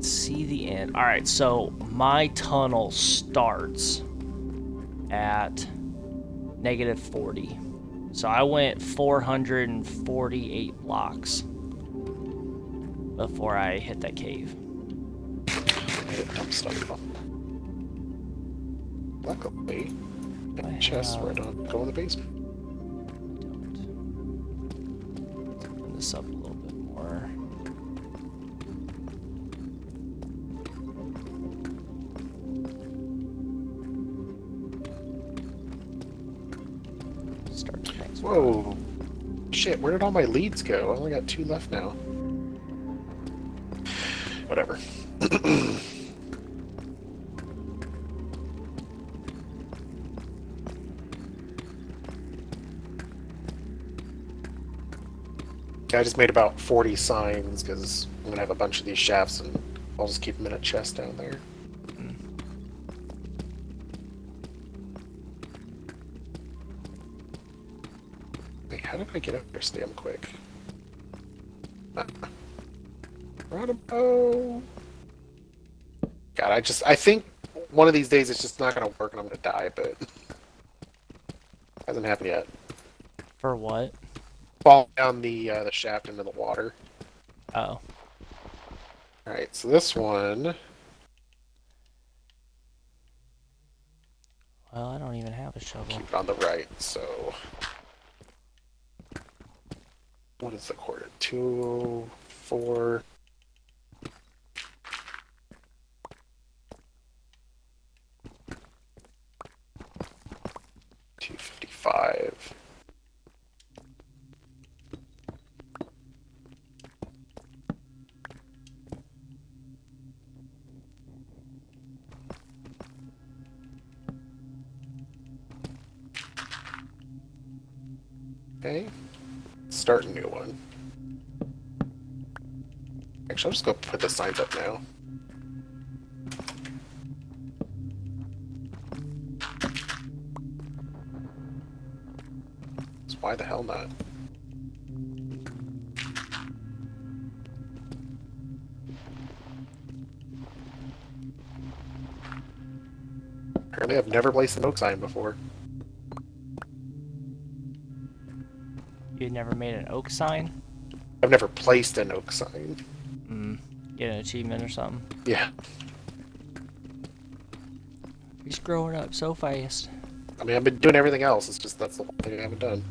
See the end. All right, so my tunnel starts at negative 40. So I went 448 blocks before I hit that cave. Dump stuff. Luckily, that chest right on. Go in the basement. Let's open this up a little bit more. Start the next one. Whoa. Shit, where did all my leads go? I only got 2 left now. Whatever. I just made about 40 signs because I'm going to have a bunch of these shafts and I'll just keep them in a chest down there. Wait, how did I get up there so damn quick? Geronimo! God, I think one of these days it's just not going to work and I'm going to die, but hasn't happened yet. For what? Fall down the shaft into the water. Oh. Alright, so this one... Well, I don't even have a shovel. Keep it on the right, so... What is the coordinate? 204... 250 Okay. Start a new one. Actually, I'll just go put the signs up now. So why the hell not? Apparently I've never placed an oak sign before. You never made an oak sign? I've never placed an oak sign. Get an achievement or something. Yeah. He's growing up so fast. I mean, I've been doing everything else. It's just that's the one thing I haven't done.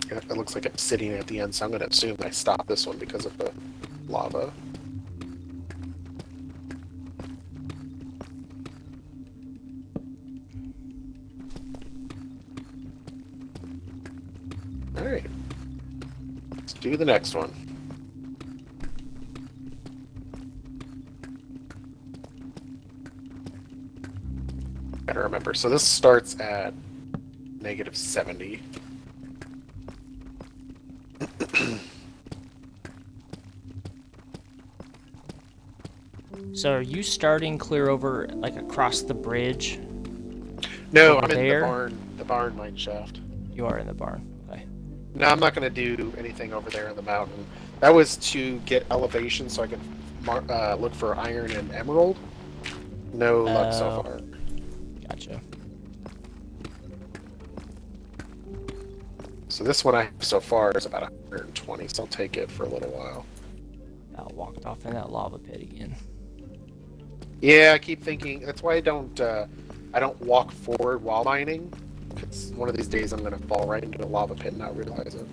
Yeah, it looks like I'm sitting at the end, so I'm going to assume I stopped this one because of the lava. Alright. Let's do the next one. Gotta remember. So this starts at -70. So are you starting clear over, like, across the bridge? No, Over I'm in there? the barn mine shaft. You are in the barn. Okay. No, I'm not going to do anything over there in the mountain. That was to get elevation so I could look for iron and emerald. No luck so far. Gotcha. So this one I have so far is about 120, so I'll take it for a little while. I walked off in that lava pit again. Yeah, I keep thinking that's why I don't walk forward while mining. Because one of these days I'm gonna fall right into a lava pit and not realize it.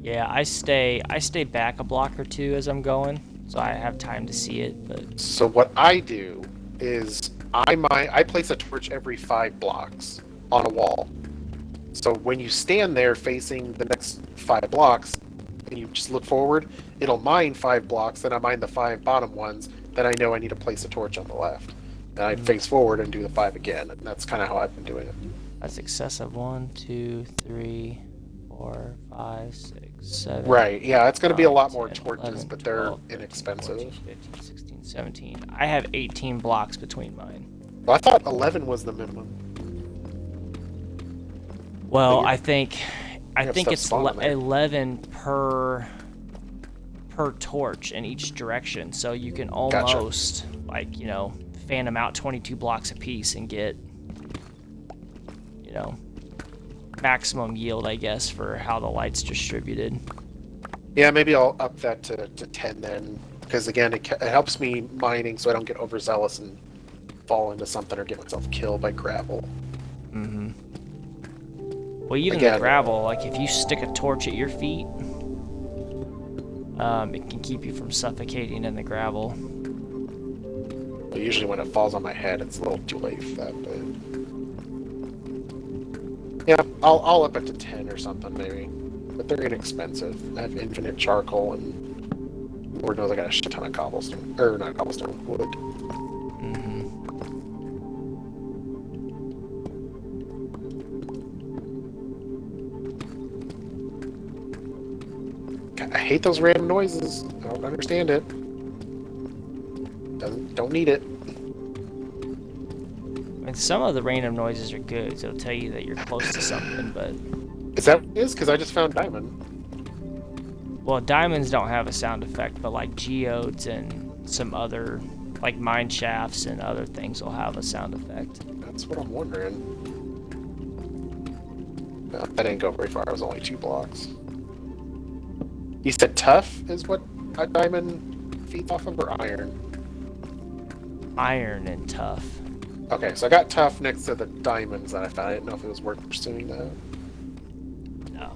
Yeah, I stay back a block or two as I'm going, so I have time to see it. But So what I do is I place a torch every 5 blocks on a wall. So when you stand there facing the next 5 blocks and you just look forward, it'll mine 5 blocks, then I mine the 5 bottom ones, then I know I need to place a torch on the left. Then I face forward and do the 5 again, and that's kind of how I've been doing it. that's excessive. 1, 2, 3, 4, 5, 6, 7. Right, yeah, it's going to be a lot 5, more 10, torches, 11, but they're 12, 13, inexpensive. 14, 15, 16, 17. I have 18 blocks between mine. Well, I thought 11 was the minimum. Well, you- I think have stuff it's spawning there. 11 per torch in each direction, so you can Gotcha. almost fan them out 22 blocks apiece and get maximum yield, I guess, for how the light's distributed. Yeah, maybe I'll up that to 10 then, because again, it helps me mining so I don't get overzealous and fall into something or get myself killed by gravel. Mm-hmm. Well, even Again, the gravel, like if you stick a torch at your feet, it can keep you from suffocating in the gravel. But usually when it falls on my head, it's a little too late for that. But yeah, I'll up it to 10 or something maybe. But they're inexpensive. I have infinite charcoal and Lord knows I got a shit ton of cobblestone, or not cobblestone, wood. Mm-hmm. God, I hate those random noises. I don't understand it. Don't need it. And some of the random noises are good, so it'll tell you that you're close to something, but... Is that what it is? Because I just found diamond. Well, diamonds don't have a sound effect, but like geodes and some other, like mine shafts and other things will have a sound effect. That's what I'm wondering. No, that didn't go very far. It was only 2 blocks. You said tough is what a diamond feeds off of, or iron? Iron and tough. Okay, so I got tough next to the diamonds that I found. I didn't know if it was worth pursuing that. No.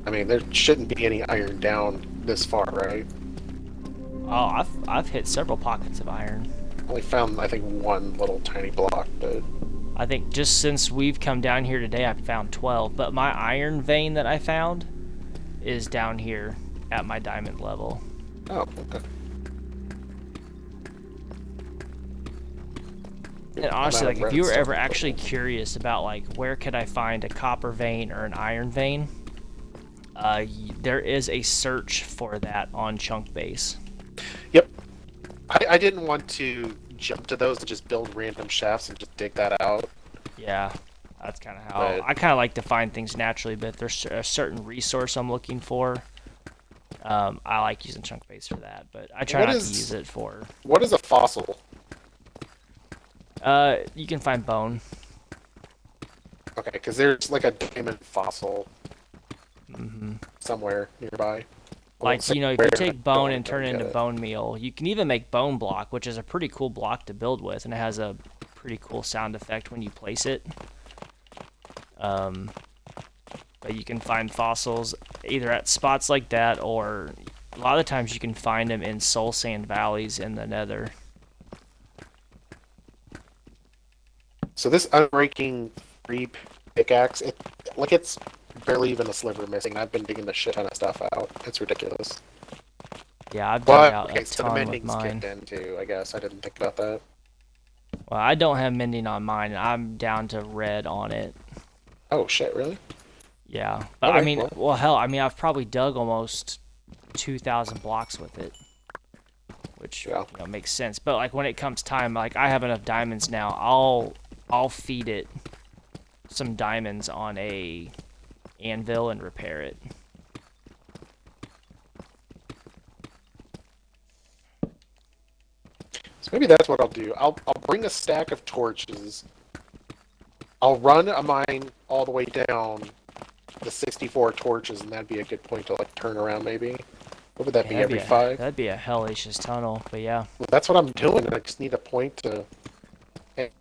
I mean, there shouldn't be any iron down this far, right? Oh, I've hit several pockets of iron. I only found, I think, 1 little tiny block, but... I think just since we've come down here today, I've found 12. But my iron vein that I found is down here at my diamond level. Oh, okay. And I'm out honestly, like of if you were redstone. ever actually curious about like where could I find a copper vein or an iron vein, there is a search for that on Chunk Base. Yep. I didn't want to jump to those and just build random shafts and just dig that out. Yeah, that's kind of how But I kind of like to find things naturally. But if there's a certain resource I'm looking for, I like using Chunk Base for that. But I try what not to use is it for. what is a fossil? You can find bone. Okay, because there's like a diamond fossil Hmm. somewhere nearby. I won't Like, say you know, if where. you I take don't bone want and to go turn it get into it. bone meal, you can even make bone block, which is a pretty cool block to build with, and it has a pretty cool sound effect when you place it. Um, but you can find fossils either at spots like that, or a lot of times you can find them in soul sand valleys in the nether. So this unbreaking free pickaxe, it's barely even a sliver missing. I've been digging the shit ton of stuff out. It's ridiculous. Yeah, I've dug But out a okay, so the ton with mending's mine. kicked in too. I guess I didn't think about that. Well, I don't have mending on mine, and I'm down to red on it. Oh shit, really? Yeah, but I Okay, mean, well, well, hell, I mean, I've probably dug almost 2,000 blocks with it, which yeah. makes sense. But like when it comes time, like I have enough diamonds now, I'll feed it some diamonds on a anvil and repair it. So maybe that's what I'll do. I'll bring a stack of torches. I'll run a mine all the way down the 64 torches, and that'd be a good point to like turn around maybe. What would that Yeah, be, every 5? that'd be a hellacious tunnel. But yeah. Well, that's what I'm doing. I just need a point to.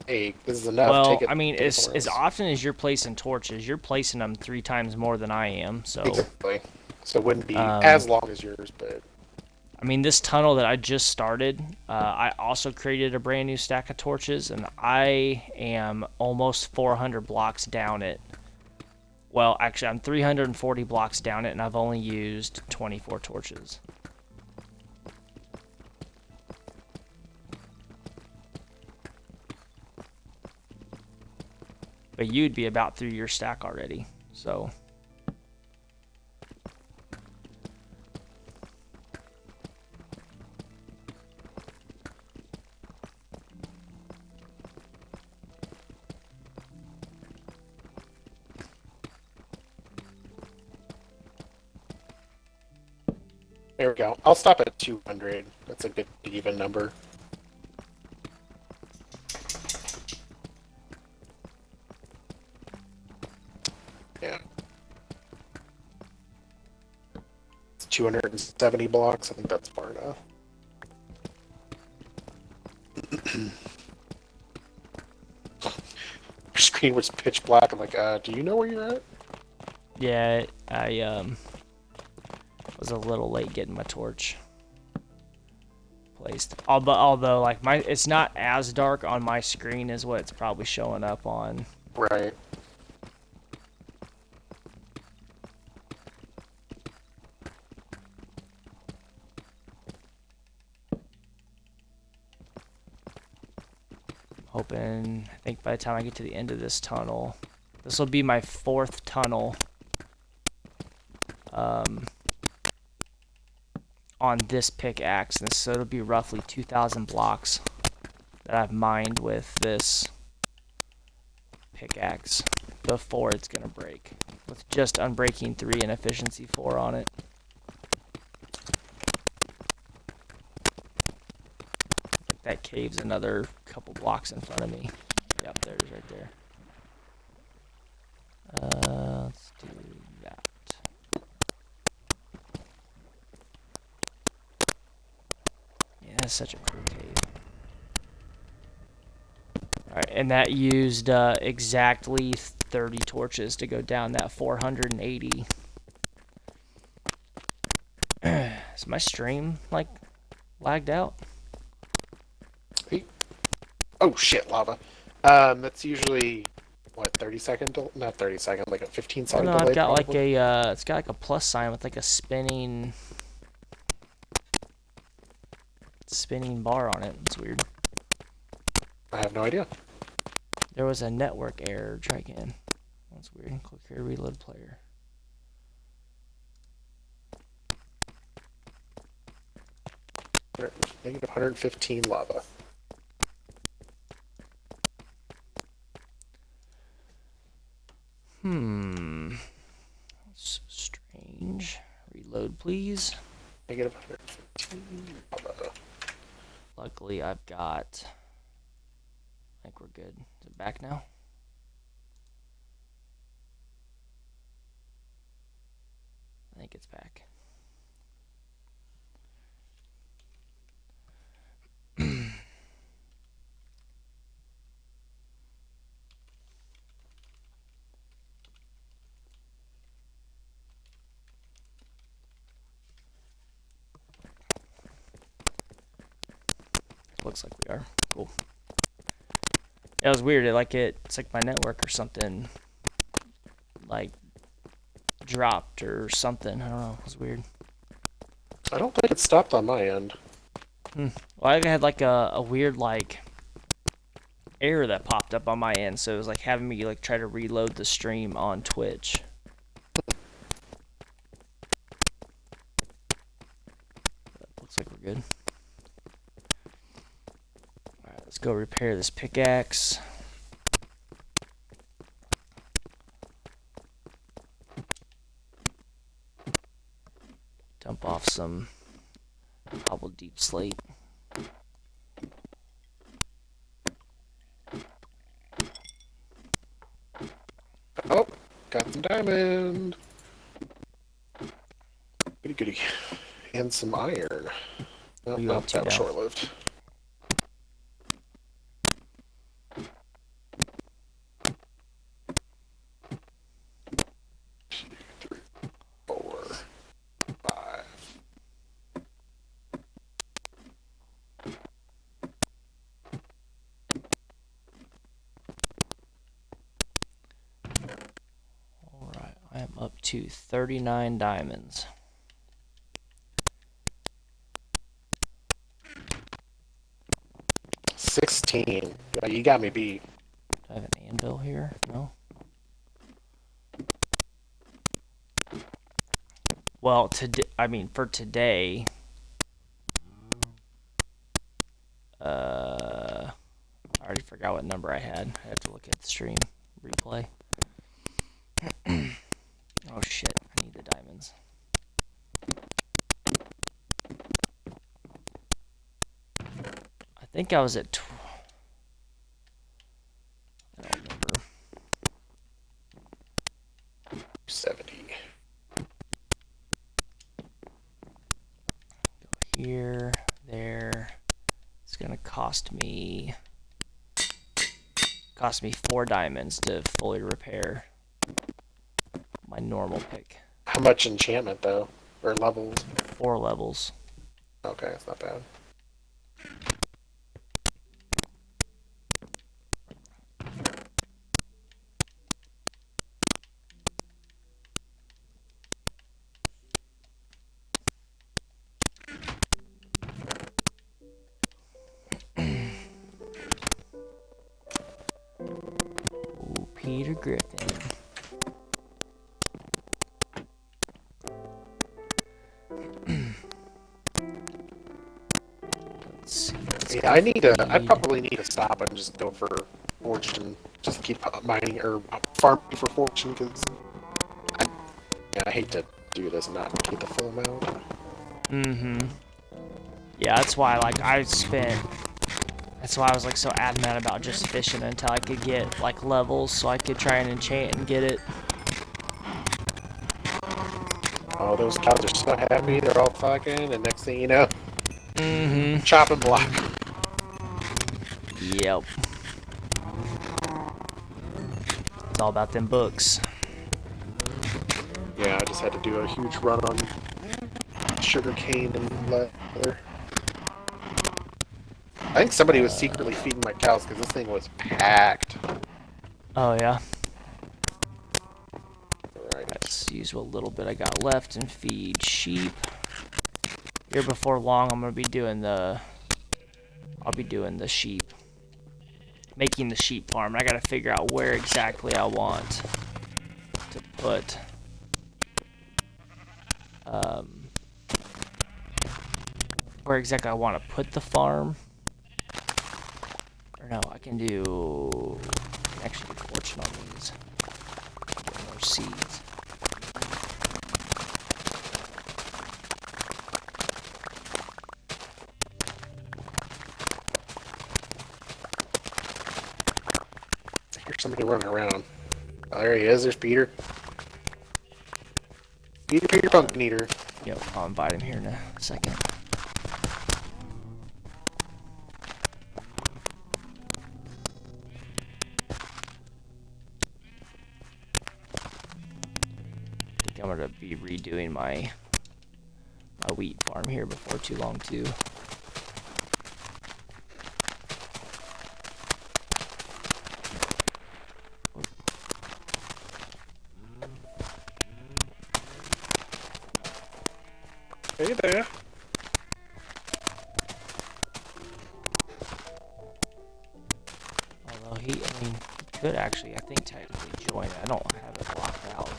Hey, this is enough. Well, I mean, Take it as somewhere as else. often as you're placing torches, you're placing them 3 times more than I am. So, Exactly. So it wouldn't be um, as long as yours, but I mean, this tunnel that I just started, I also created a brand new stack of torches, and I am almost 400 blocks down it. Well, actually, I'm 340 blocks down it, and I've only used 24 torches. But you'd be about through your stack already, so... there we go. I'll stop at 200. That's a good even number. Yeah. It's 270 blocks. I think that's far enough. Your screen was pitch black. I'm like, do you know where you're at? Yeah, I was a little late getting my torch placed. Although like it's not as dark on my screen as what it's probably showing up on. Right. Hoping, I think by the time I get to the end of this tunnel, this will be my 4th tunnel on this pickaxe, and so it'll be roughly 2,000 blocks that I've mined with this pickaxe before it's gonna break, with just Unbreaking 3 and Efficiency 4 on it. That cave's another couple blocks in front of me. Yep, there it is right there. Let's do that. Yeah, that's such a cool cave. Alright, and that used exactly 30 torches to go down that 480. Is my stream, like, lagged out? Oh shit, lava. That's usually what, 30-second? Not 30-second, like a 15-second I've delay. got Probably. like a, it's got like a plus sign with like a spinning. spinning bar on it. It's weird. I have no idea. There was a network error. Try again. That's weird. Click here, reload player. Negative 115 lava. That's strange. Reload, please. Negative 115 lava. Luckily, I've got... I think we're good. Is it back now? I think it's back. Looks like we are. Cool. It was weird. It's like my network or something like dropped or something. I don't know. It was weird. I don't think it stopped on my end. Well, I had like a weird like error that popped up on my end, so it was like having me like try to reload the stream on Twitch. But looks like we're good. Alright, let's go repair this pickaxe. Dump off some cobbled deep slate. Oh, got some diamond. Goody goody. And some iron. Oh, you no, up to that was now? short-lived. Alright, I am up to 39 diamonds. $16. Yeah, you got me beat. Do I have an anvil here? No. Well, for today, I already forgot what number I had. I have to look at the stream replay. Oh shit, I need the diamonds. I think I was at I don't remember. 70. Go here, there. It's gonna cost me 4 diamonds to fully repair my normal pick. How much enchantment, though? Or levels? 4 levels. Okay, that's not bad. Ooh, Peter Griffin. Let's see. Yeah, I probably need to stop and just go for fortune. Just keep mining or farming for fortune, because I hate to do this and not get the full amount. Yeah, that's why that's why I was like so adamant about just fishing until I could get like levels so I could try and enchant and get it. Oh, those cows are so happy, they're all fucking, and next thing you know, Mm-hmm. chop and block. Yep. It's all about them books. Yeah, I just had to do a huge run on sugar cane and leather. I think somebody was secretly feeding my cows because this thing was packed. Oh yeah. Right. Let's use what little bit I got left and feed sheep. Here before long, I'm gonna be doing the I'll be doing the sheep, making the sheep farm. I gotta figure out where exactly I want to put where exactly I want to put the farm. Or no, I can actually do fortune on these. Get more seeds. Here's somebody running around. Oh, there he is. There's Peter. Peter Pumpkin Eater. Yep, I'll invite him here in a second. I think I'm gonna be redoing my wheat farm here before too long too. Hey there. Although he could actually, I think, technically join it. I don't have it blocked out.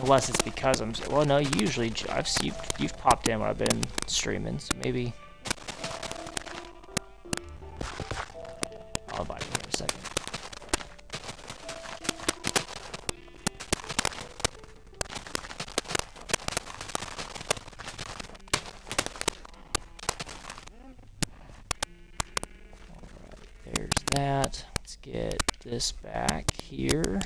Unless it's because I'm, well, no, usually I've seen you've popped in when I've been streaming, so maybe I'll invite you in a second. Alright, there's that. Let's get this back here.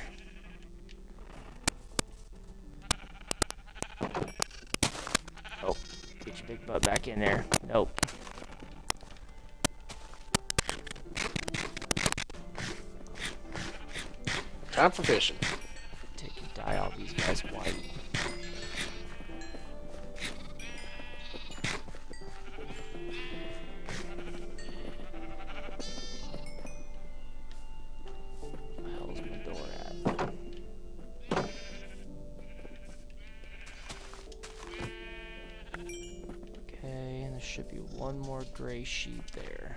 Oh, get your big butt back in there. Nope. Time for fishing. Take the dye off these guys white. Where the hell's my door at? Okay, and there should be one more gray sheep there.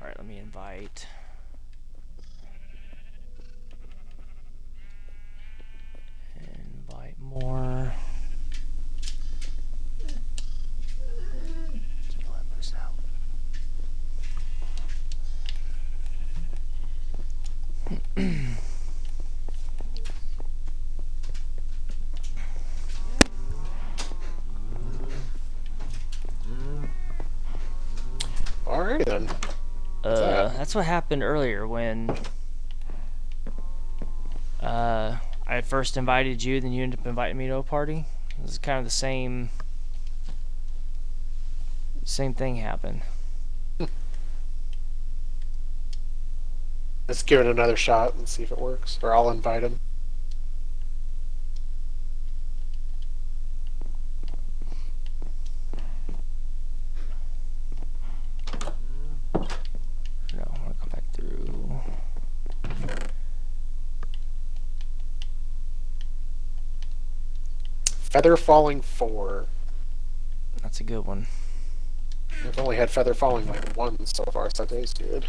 Alright, let me invite. Invite more. Can you let loose now? Alright then. That's what happened earlier when I first invited you, then you ended up inviting me to a party. It was kind of the same thing happened. Let's give it another shot and see if it works. Or I'll invite him. No, I want to come back through. Feather Falling 4. That's a good one. I've only had Feather Falling like once so far, so that is good.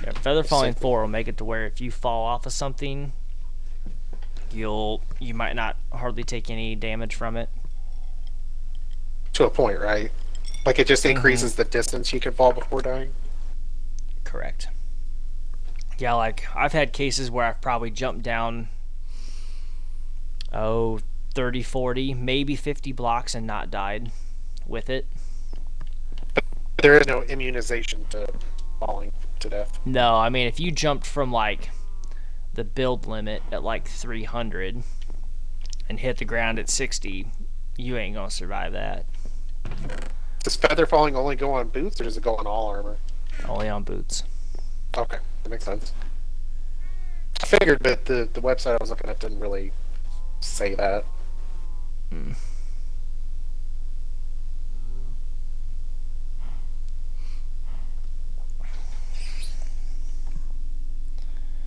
Yeah, Feather Falling 4 will make it to where if you fall off of something, you might not hardly take any damage from it. To a point, right? Like it just increases the distance you can fall before dying? Correct. Yeah, like I've had cases where I've probably jumped down 30, 40, maybe 50 blocks and not died with it. There is no immunization to falling to death. No, I mean if you jumped from like the build limit at like 300 and hit the ground at 60, you ain't gonna survive that. Does Feather Falling only go on boots, or does it go on all armor? Only on boots. Okay, that makes sense. I figured, but the website I was looking at didn't really say that.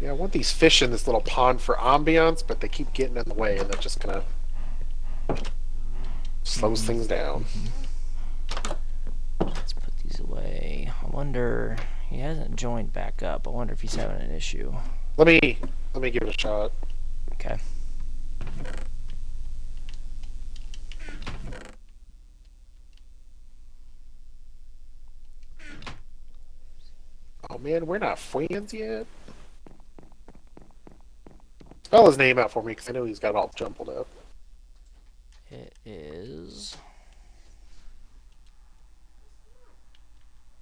Yeah, I want these fish in this little pond for ambiance, but they keep getting in the way, and they're just gonna Slows things down. Let's put these away. I wonder, he hasn't joined back up. I wonder if he's having an issue. Let me give it a shot. Okay. Oh man, we're not friends yet. Spell his name out for me, because I know he's got it all jumbled up. It is...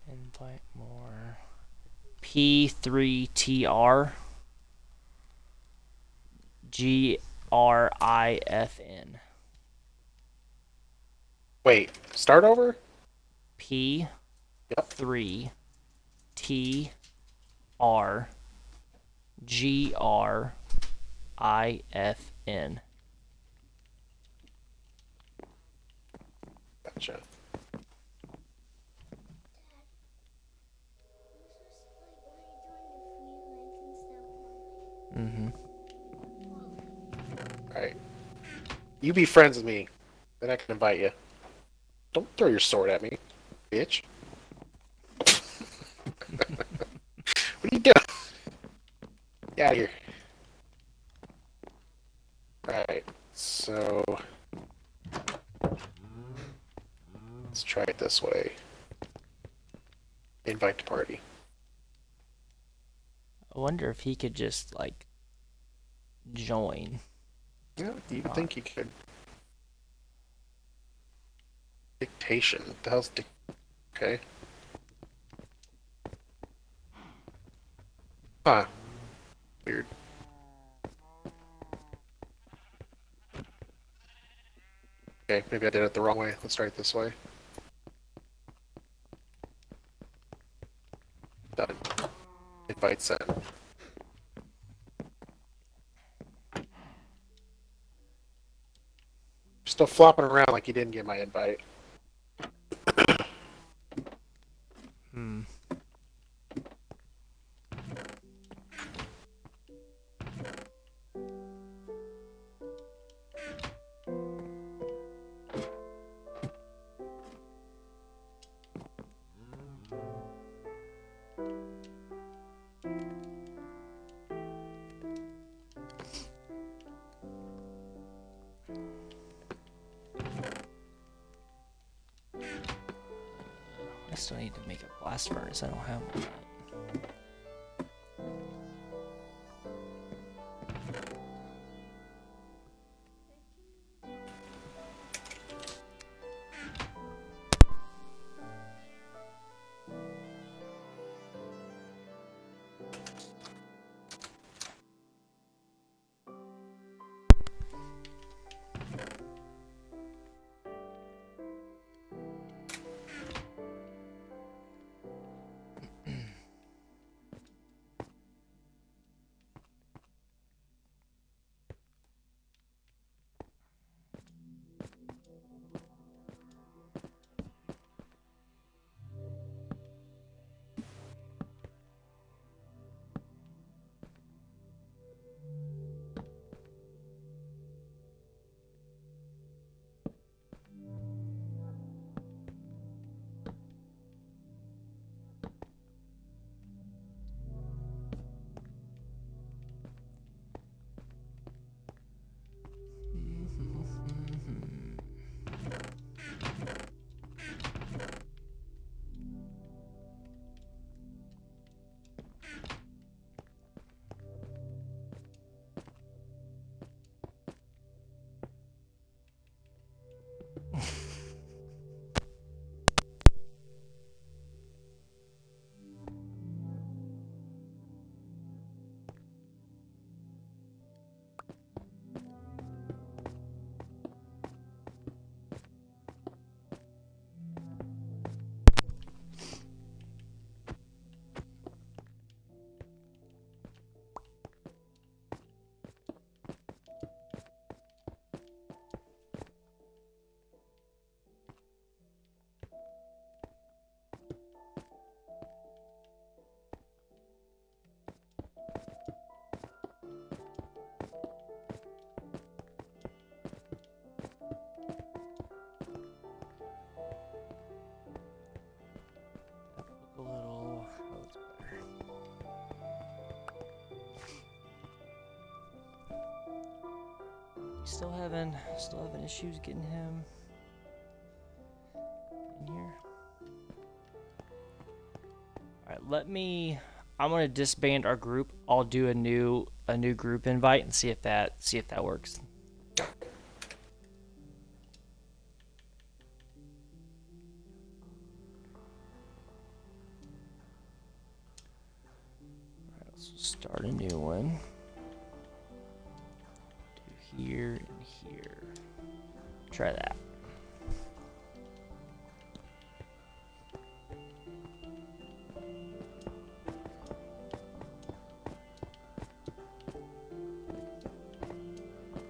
Invite more. P3TR GRIFN. Wait, start over? P3 Yep. TR GRIFN. Gotcha. Mm-hmm. Alright. You be friends with me, then I can invite you. Don't throw your sword at me, bitch. What are you doing? Get out of here. Alright, so... let's try it this way. Invite to party. I wonder if he could just, like, join. Yeah, you would think you could. Dictation. What the hell's okay. Huh. Weird. Okay, maybe I did it the wrong way. Let's try it this way. Done. Invite sent. Still flopping around like you didn't get my invite. Hmm. I still need to make a blast furnace. I don't have one yet. Still having issues getting him in here. All right, I'm gonna disband our group. I'll do a new group invite and see if that works. All right, let's start a new one. Do here and here. Try that.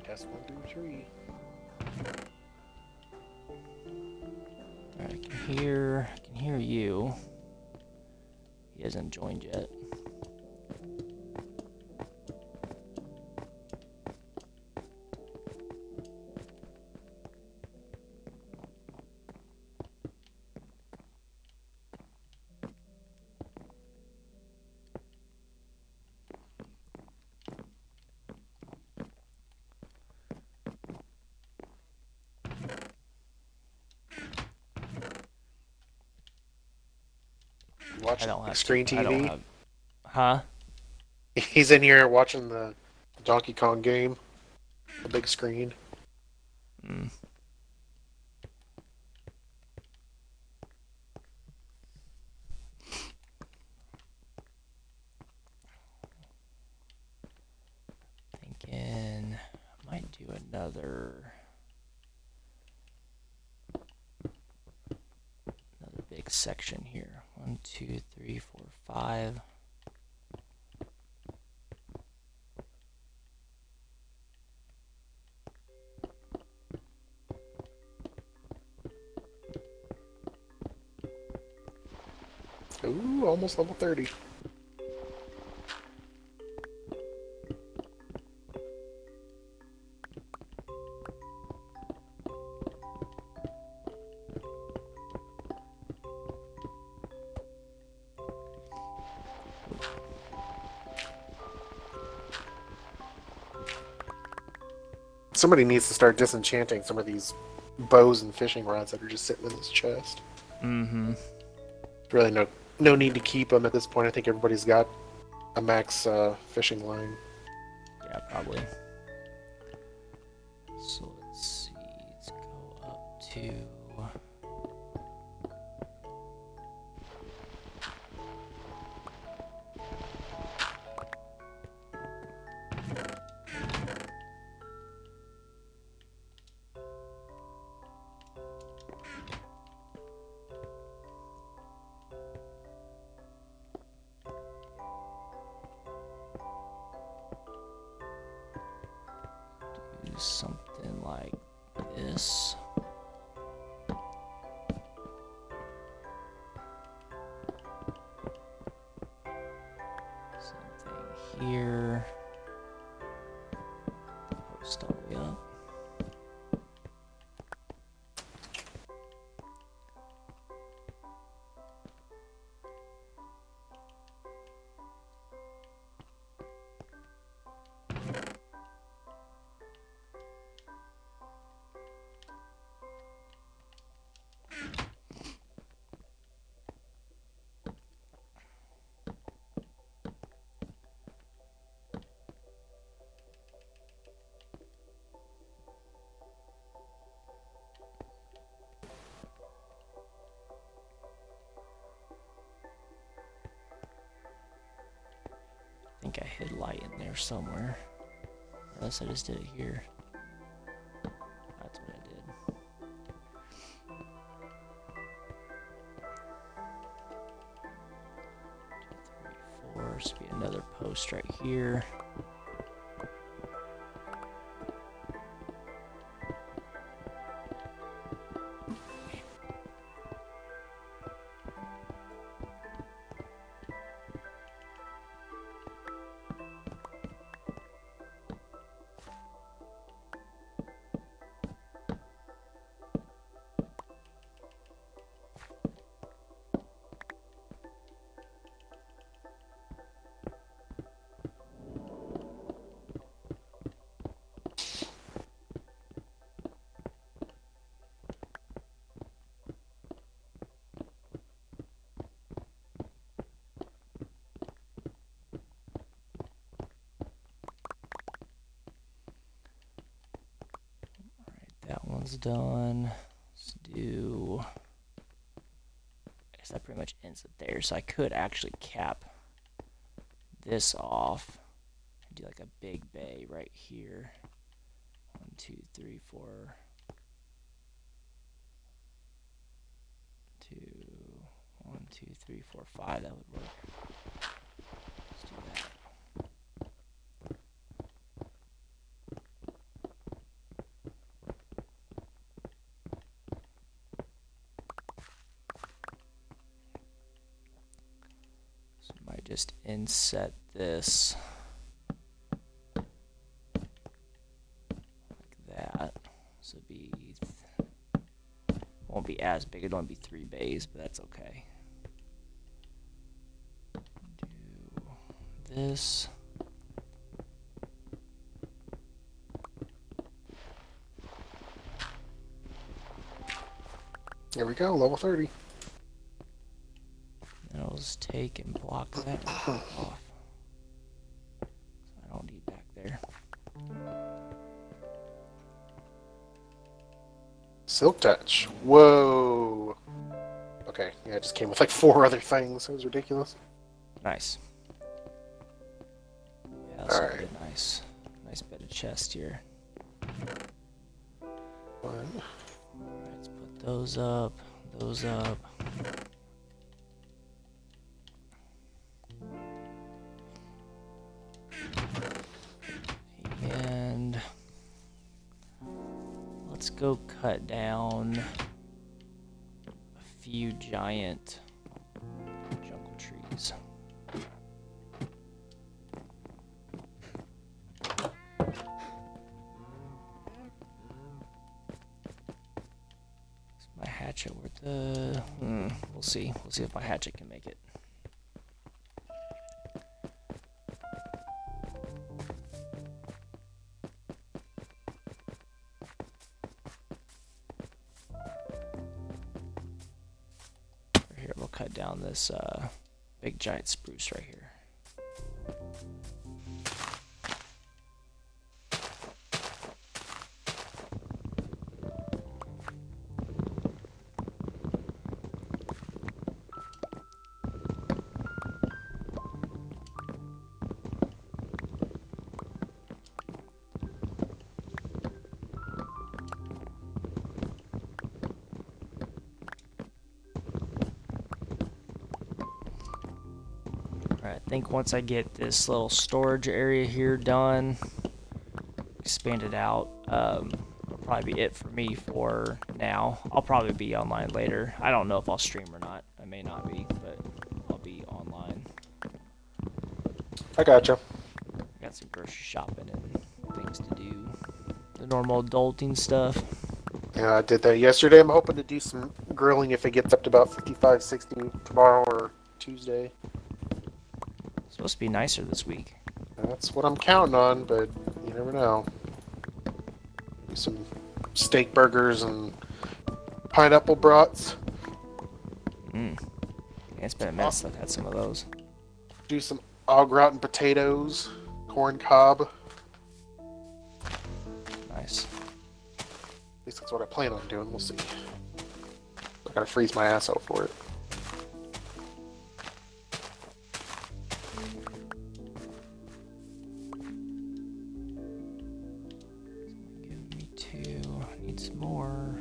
Test 1 through 3. Alright, I can hear you. He hasn't joined yet. Watching I don't have screen to, TV. I don't have. Huh? He's in here watching the Donkey Kong game. The big screen. Mm. Thinking I might do another big section here. 1, 2, 3, 4, 5. Ooh, almost level 30. Somebody needs to start disenchanting some of these bows and fishing rods that are just sitting in this chest. Mm-hmm. Really no need to keep them at this point. I think everybody's got a max fishing line. Yeah, probably. So let's see. Let's go up to. Do something like this. Something here. Post all the way up. I think I hid light in there somewhere. Unless I just did it here. That's what I did. 2, 3, 4. Should be another post right here. one's done. Let's do. I guess that pretty much ends it there. So I could actually cap this off and do like a big bay right here. 1, 2, 3, 4. 2, 1, 2, 3, 4, 5. That would work. Let's do that. So I might just inset this like that. So it'd be won't be as big. It'll only be 3 bays, but that's okay. Do this. There we go, level 30. Then I'll just take and block that off. So I don't need back there. Silk touch. Whoa. Okay, yeah, it just came with like 4 other things. It was ridiculous. Nice. Yeah, that's Alright. a nice bit of chest here. One. Alright, let's put those up. And let's go cut down a few giant jungle trees. Is my hatchet worth the... we'll see. We'll see if my hatchet can make it. Here, we'll cut down this big giant spruce right here. Alright, I think once I get this little storage area here done, expanded out, that'll probably be it for me for now. I'll probably be online later. I don't know if I'll stream or not. I may not be, but I'll be online. I gotcha. Got some grocery shopping and things to do. The normal adulting stuff. Yeah, I did that yesterday. I'm hoping to do some grilling if it gets up to about 55, 60 tomorrow or Tuesday. It's supposed to be nicer this week. That's what I'm counting on, but you never know. Do some steak burgers and pineapple brats. Yeah, it's been a minute since I've had some of those. Do some au gratin potatoes, corn cob. Nice. At least that's what I plan on doing. We'll see. I gotta freeze my ass out for it. Give me 2. I need some more.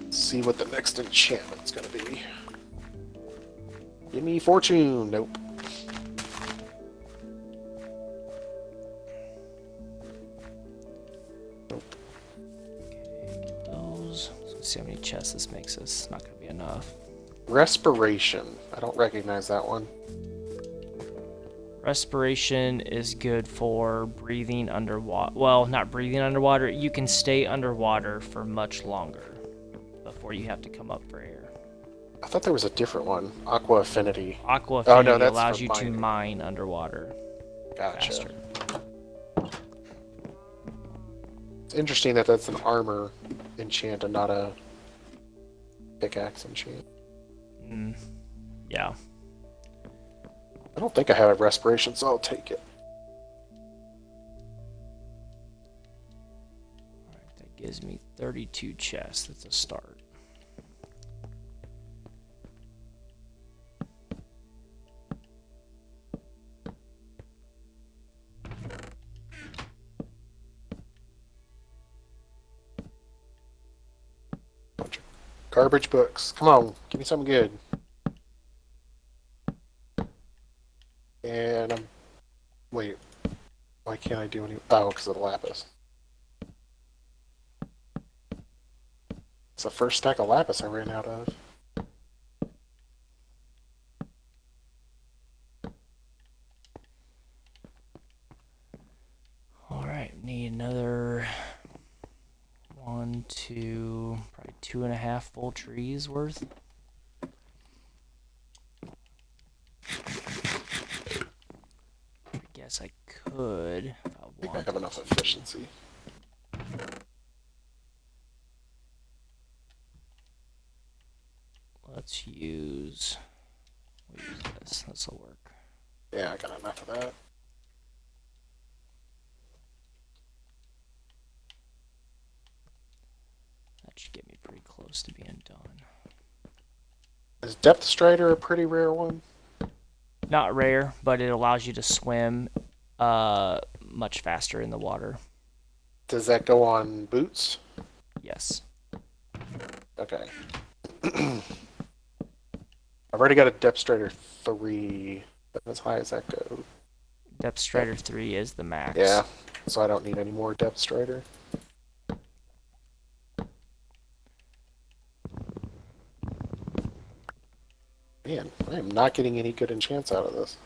See what the next enchantment's gonna be. Give me fortune. Nope. Nope. Okay, get those. So let's see how many chests this makes us. Not gonna be enough. Respiration. I don't recognize that one. Respiration is good for breathing underwater. Well, not breathing underwater. You can stay underwater for much longer before you have to come up for air. I thought there was a different one. Aqua Affinity. Aqua Oh, Affinity no, that's allows for you to mining. mine underwater Gotcha. faster. It's interesting that that's an armor enchant and not a pickaxe enchant. Yeah. I don't think I have a respiration, so I'll take it. Alright, that gives me 32 chests. That's a start. Bunch of garbage books. Come on, give me something good. And I'm... Wait. Why can't I do any... Oh, because of the lapis. It's the first stack of lapis I ran out of. Alright, need another 1, 2, probably 2.5 full trees worth. I guess I could if I I think I wanted have enough to. efficiency. Let's use... We'll use this. This will work. Yeah, I got enough of that. That should get me pretty close to being done. Is Depth Strider a pretty rare one? Not rare, but it allows you to swim much faster in the water. Does that go on boots? Yes. Okay. I've already got a Depth Strider 3. That's as high as that goes. Depth Strider 3 is the max. Yeah, so I don't need any more Depth Strider. Man, I am not getting any good enchants out of this.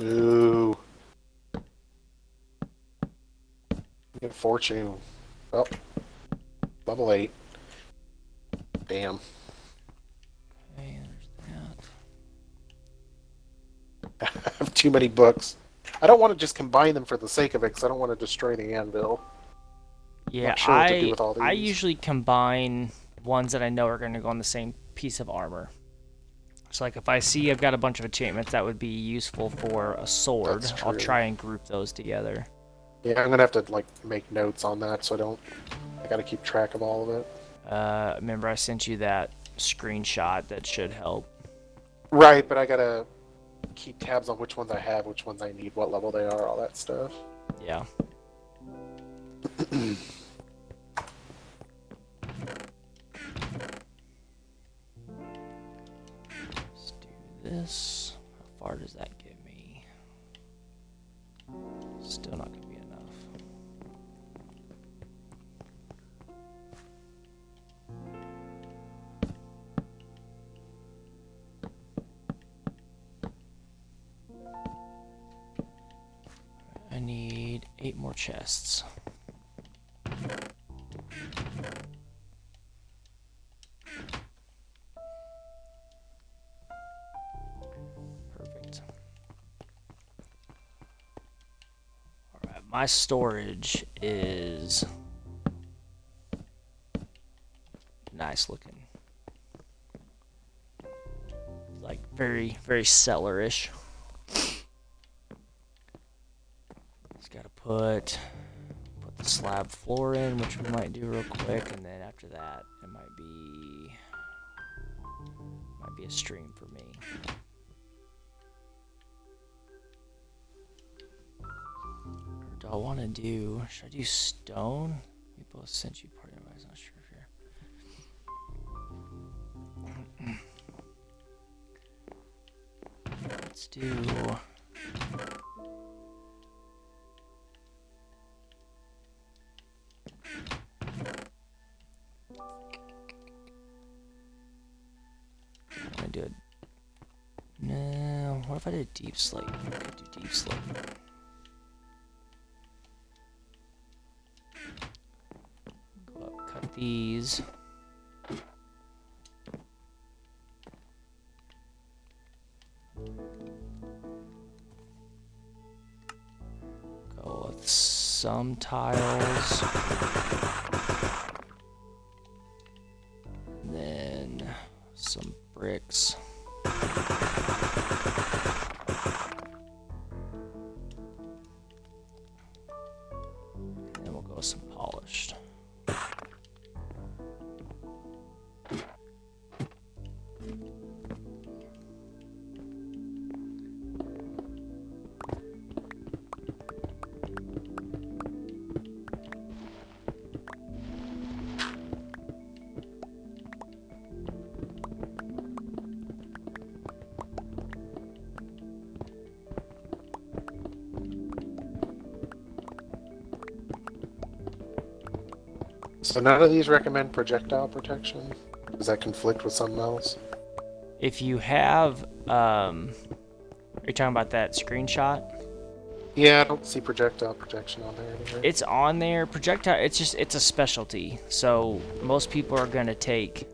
Ooh. Get fortune. Oh. Level 8. Damn. Okay, there's that. I have too many books. I don't want to just combine them for the sake of it, because I don't want to destroy the anvil. Yeah, Not sure what to do with all I these. usually combine ones that I know are going to go on the same piece of armor. So like if I see I've got a bunch of enchantments that would be useful for a sword, That's I'll true. try and group those together. Yeah, I'm gonna have to like make notes on that, so I gotta keep track of all of it. Remember I sent you that screenshot that should help. Right, but I gotta keep tabs on which ones I have, which ones I need, what level they are, all that stuff. Yeah. Let's do this. How far does that get me? Still not going to be enough. I need 8 more chests. Perfect. Alright, my storage is nice looking. Like very, very cellar-ish. Just gotta put the slab floor in, which we might do real quick, and then after that it might be a stream for me. Or do I want to do? Should I do stone? We both sent you part of it. I was not sure here. Let's do. I do it. No. What if I did deep slate? I could do deep slate. Go up, cut these. Go with some some tiles. And then some bricks. And we'll go with some polished. So none of these recommend projectile protection? Does that conflict with something else? If you have, are you talking about that screenshot? Yeah, I don't see projectile protection on there anywhere. It's on there. Projectile, it's a specialty. So most people are going to take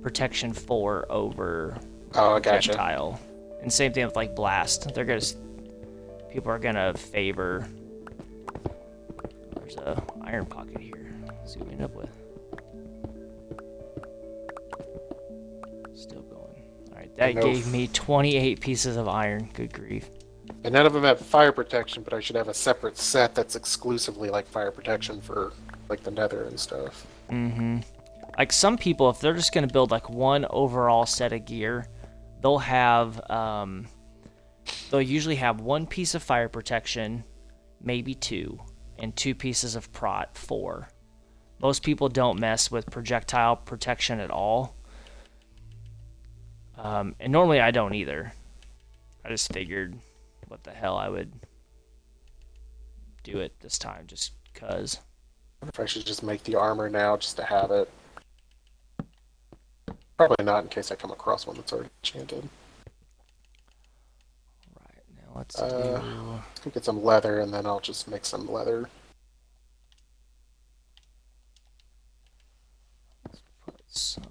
protection 4 over Oh, gotcha. projectile. And same thing with like blast. People are going to favor. There's a iron pocket here. Let's see what we end up with. Still going. Alright, that gave me 28 pieces of iron. Good grief. And none of them have fire protection, but I should have a separate set that's exclusively like fire protection for like the nether and stuff. Mm-hmm. Like some people, if they're just going to build like one overall set of gear, they'll have, they'll usually have one piece of fire protection, maybe 2, and 2 pieces of prot 4. Most people don't mess with projectile protection at all. And normally I don't either. I just figured what the hell I would do it this time just cuz. I wonder if I should just make the armor now just to have it. Probably not in case I come across one that's already enchanted. Right, now let's do... Let's go get some leather and then I'll just make some leather. Let's put some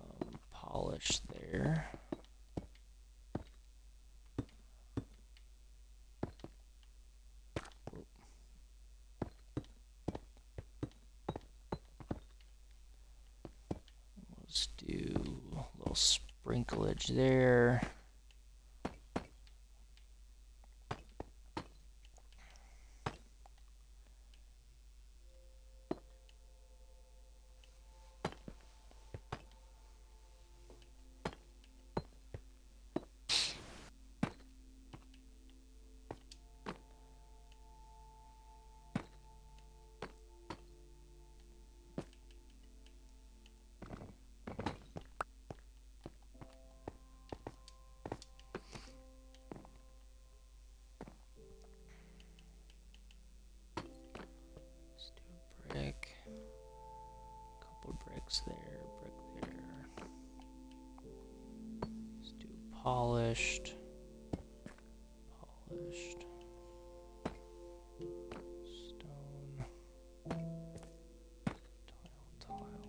polish there. Let's do a little sprinklage there. Brick. Couple bricks there, brick there. Let's do polished. Polished. Stone. Tile.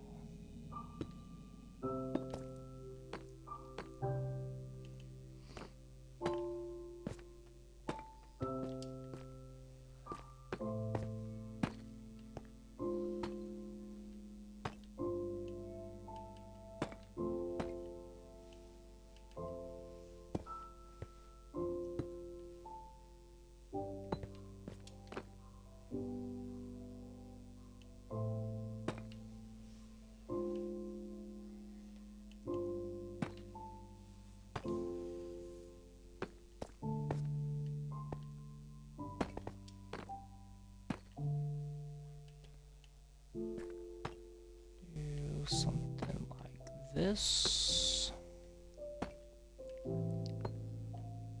Do something like this.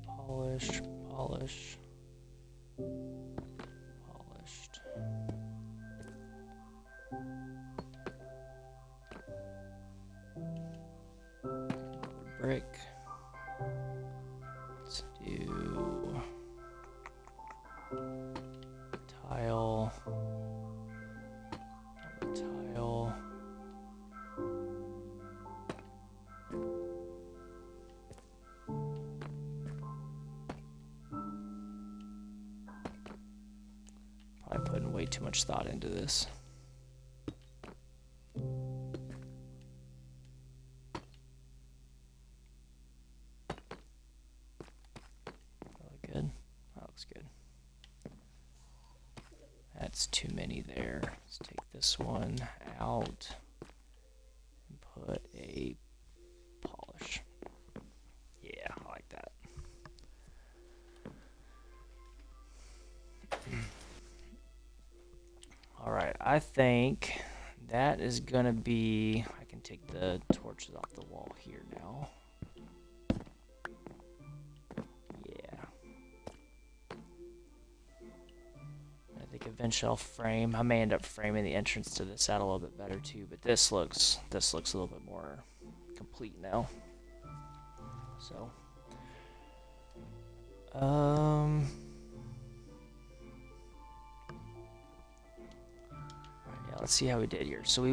Polish, polish, polished. Another brick. Let's do tile. Another tile. Probably putting way too much thought into this. Really good. That looks good. That's too many there. Let's take this one out and put a polish. Yeah, I like that. Alright, I think that is gonna be... I can take the torches off the wall here now. Yeah. I think eventually I'll frame. I may end up framing the entrance to this out a little bit better too, but this looks a little bit more complete now. So, yeah, let's see how we did here. So we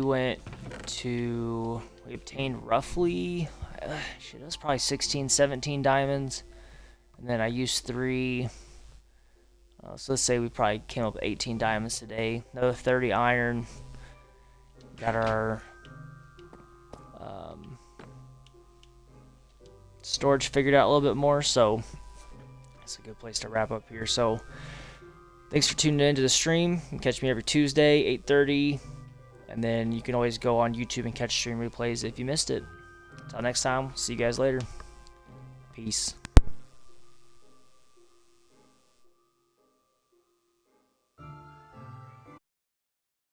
obtained roughly, shit, it was probably 16, 17 diamonds, and then I used 3. So let's say we probably came up with 18 diamonds today. Another 30 iron. Got our storage figured out a little bit more, so it's a good place to wrap up here. So thanks for tuning in to the stream. You can catch me every Tuesday, 8:30, and then you can always go on YouTube and catch stream replays if you missed it. Until next time, see you guys later. Peace.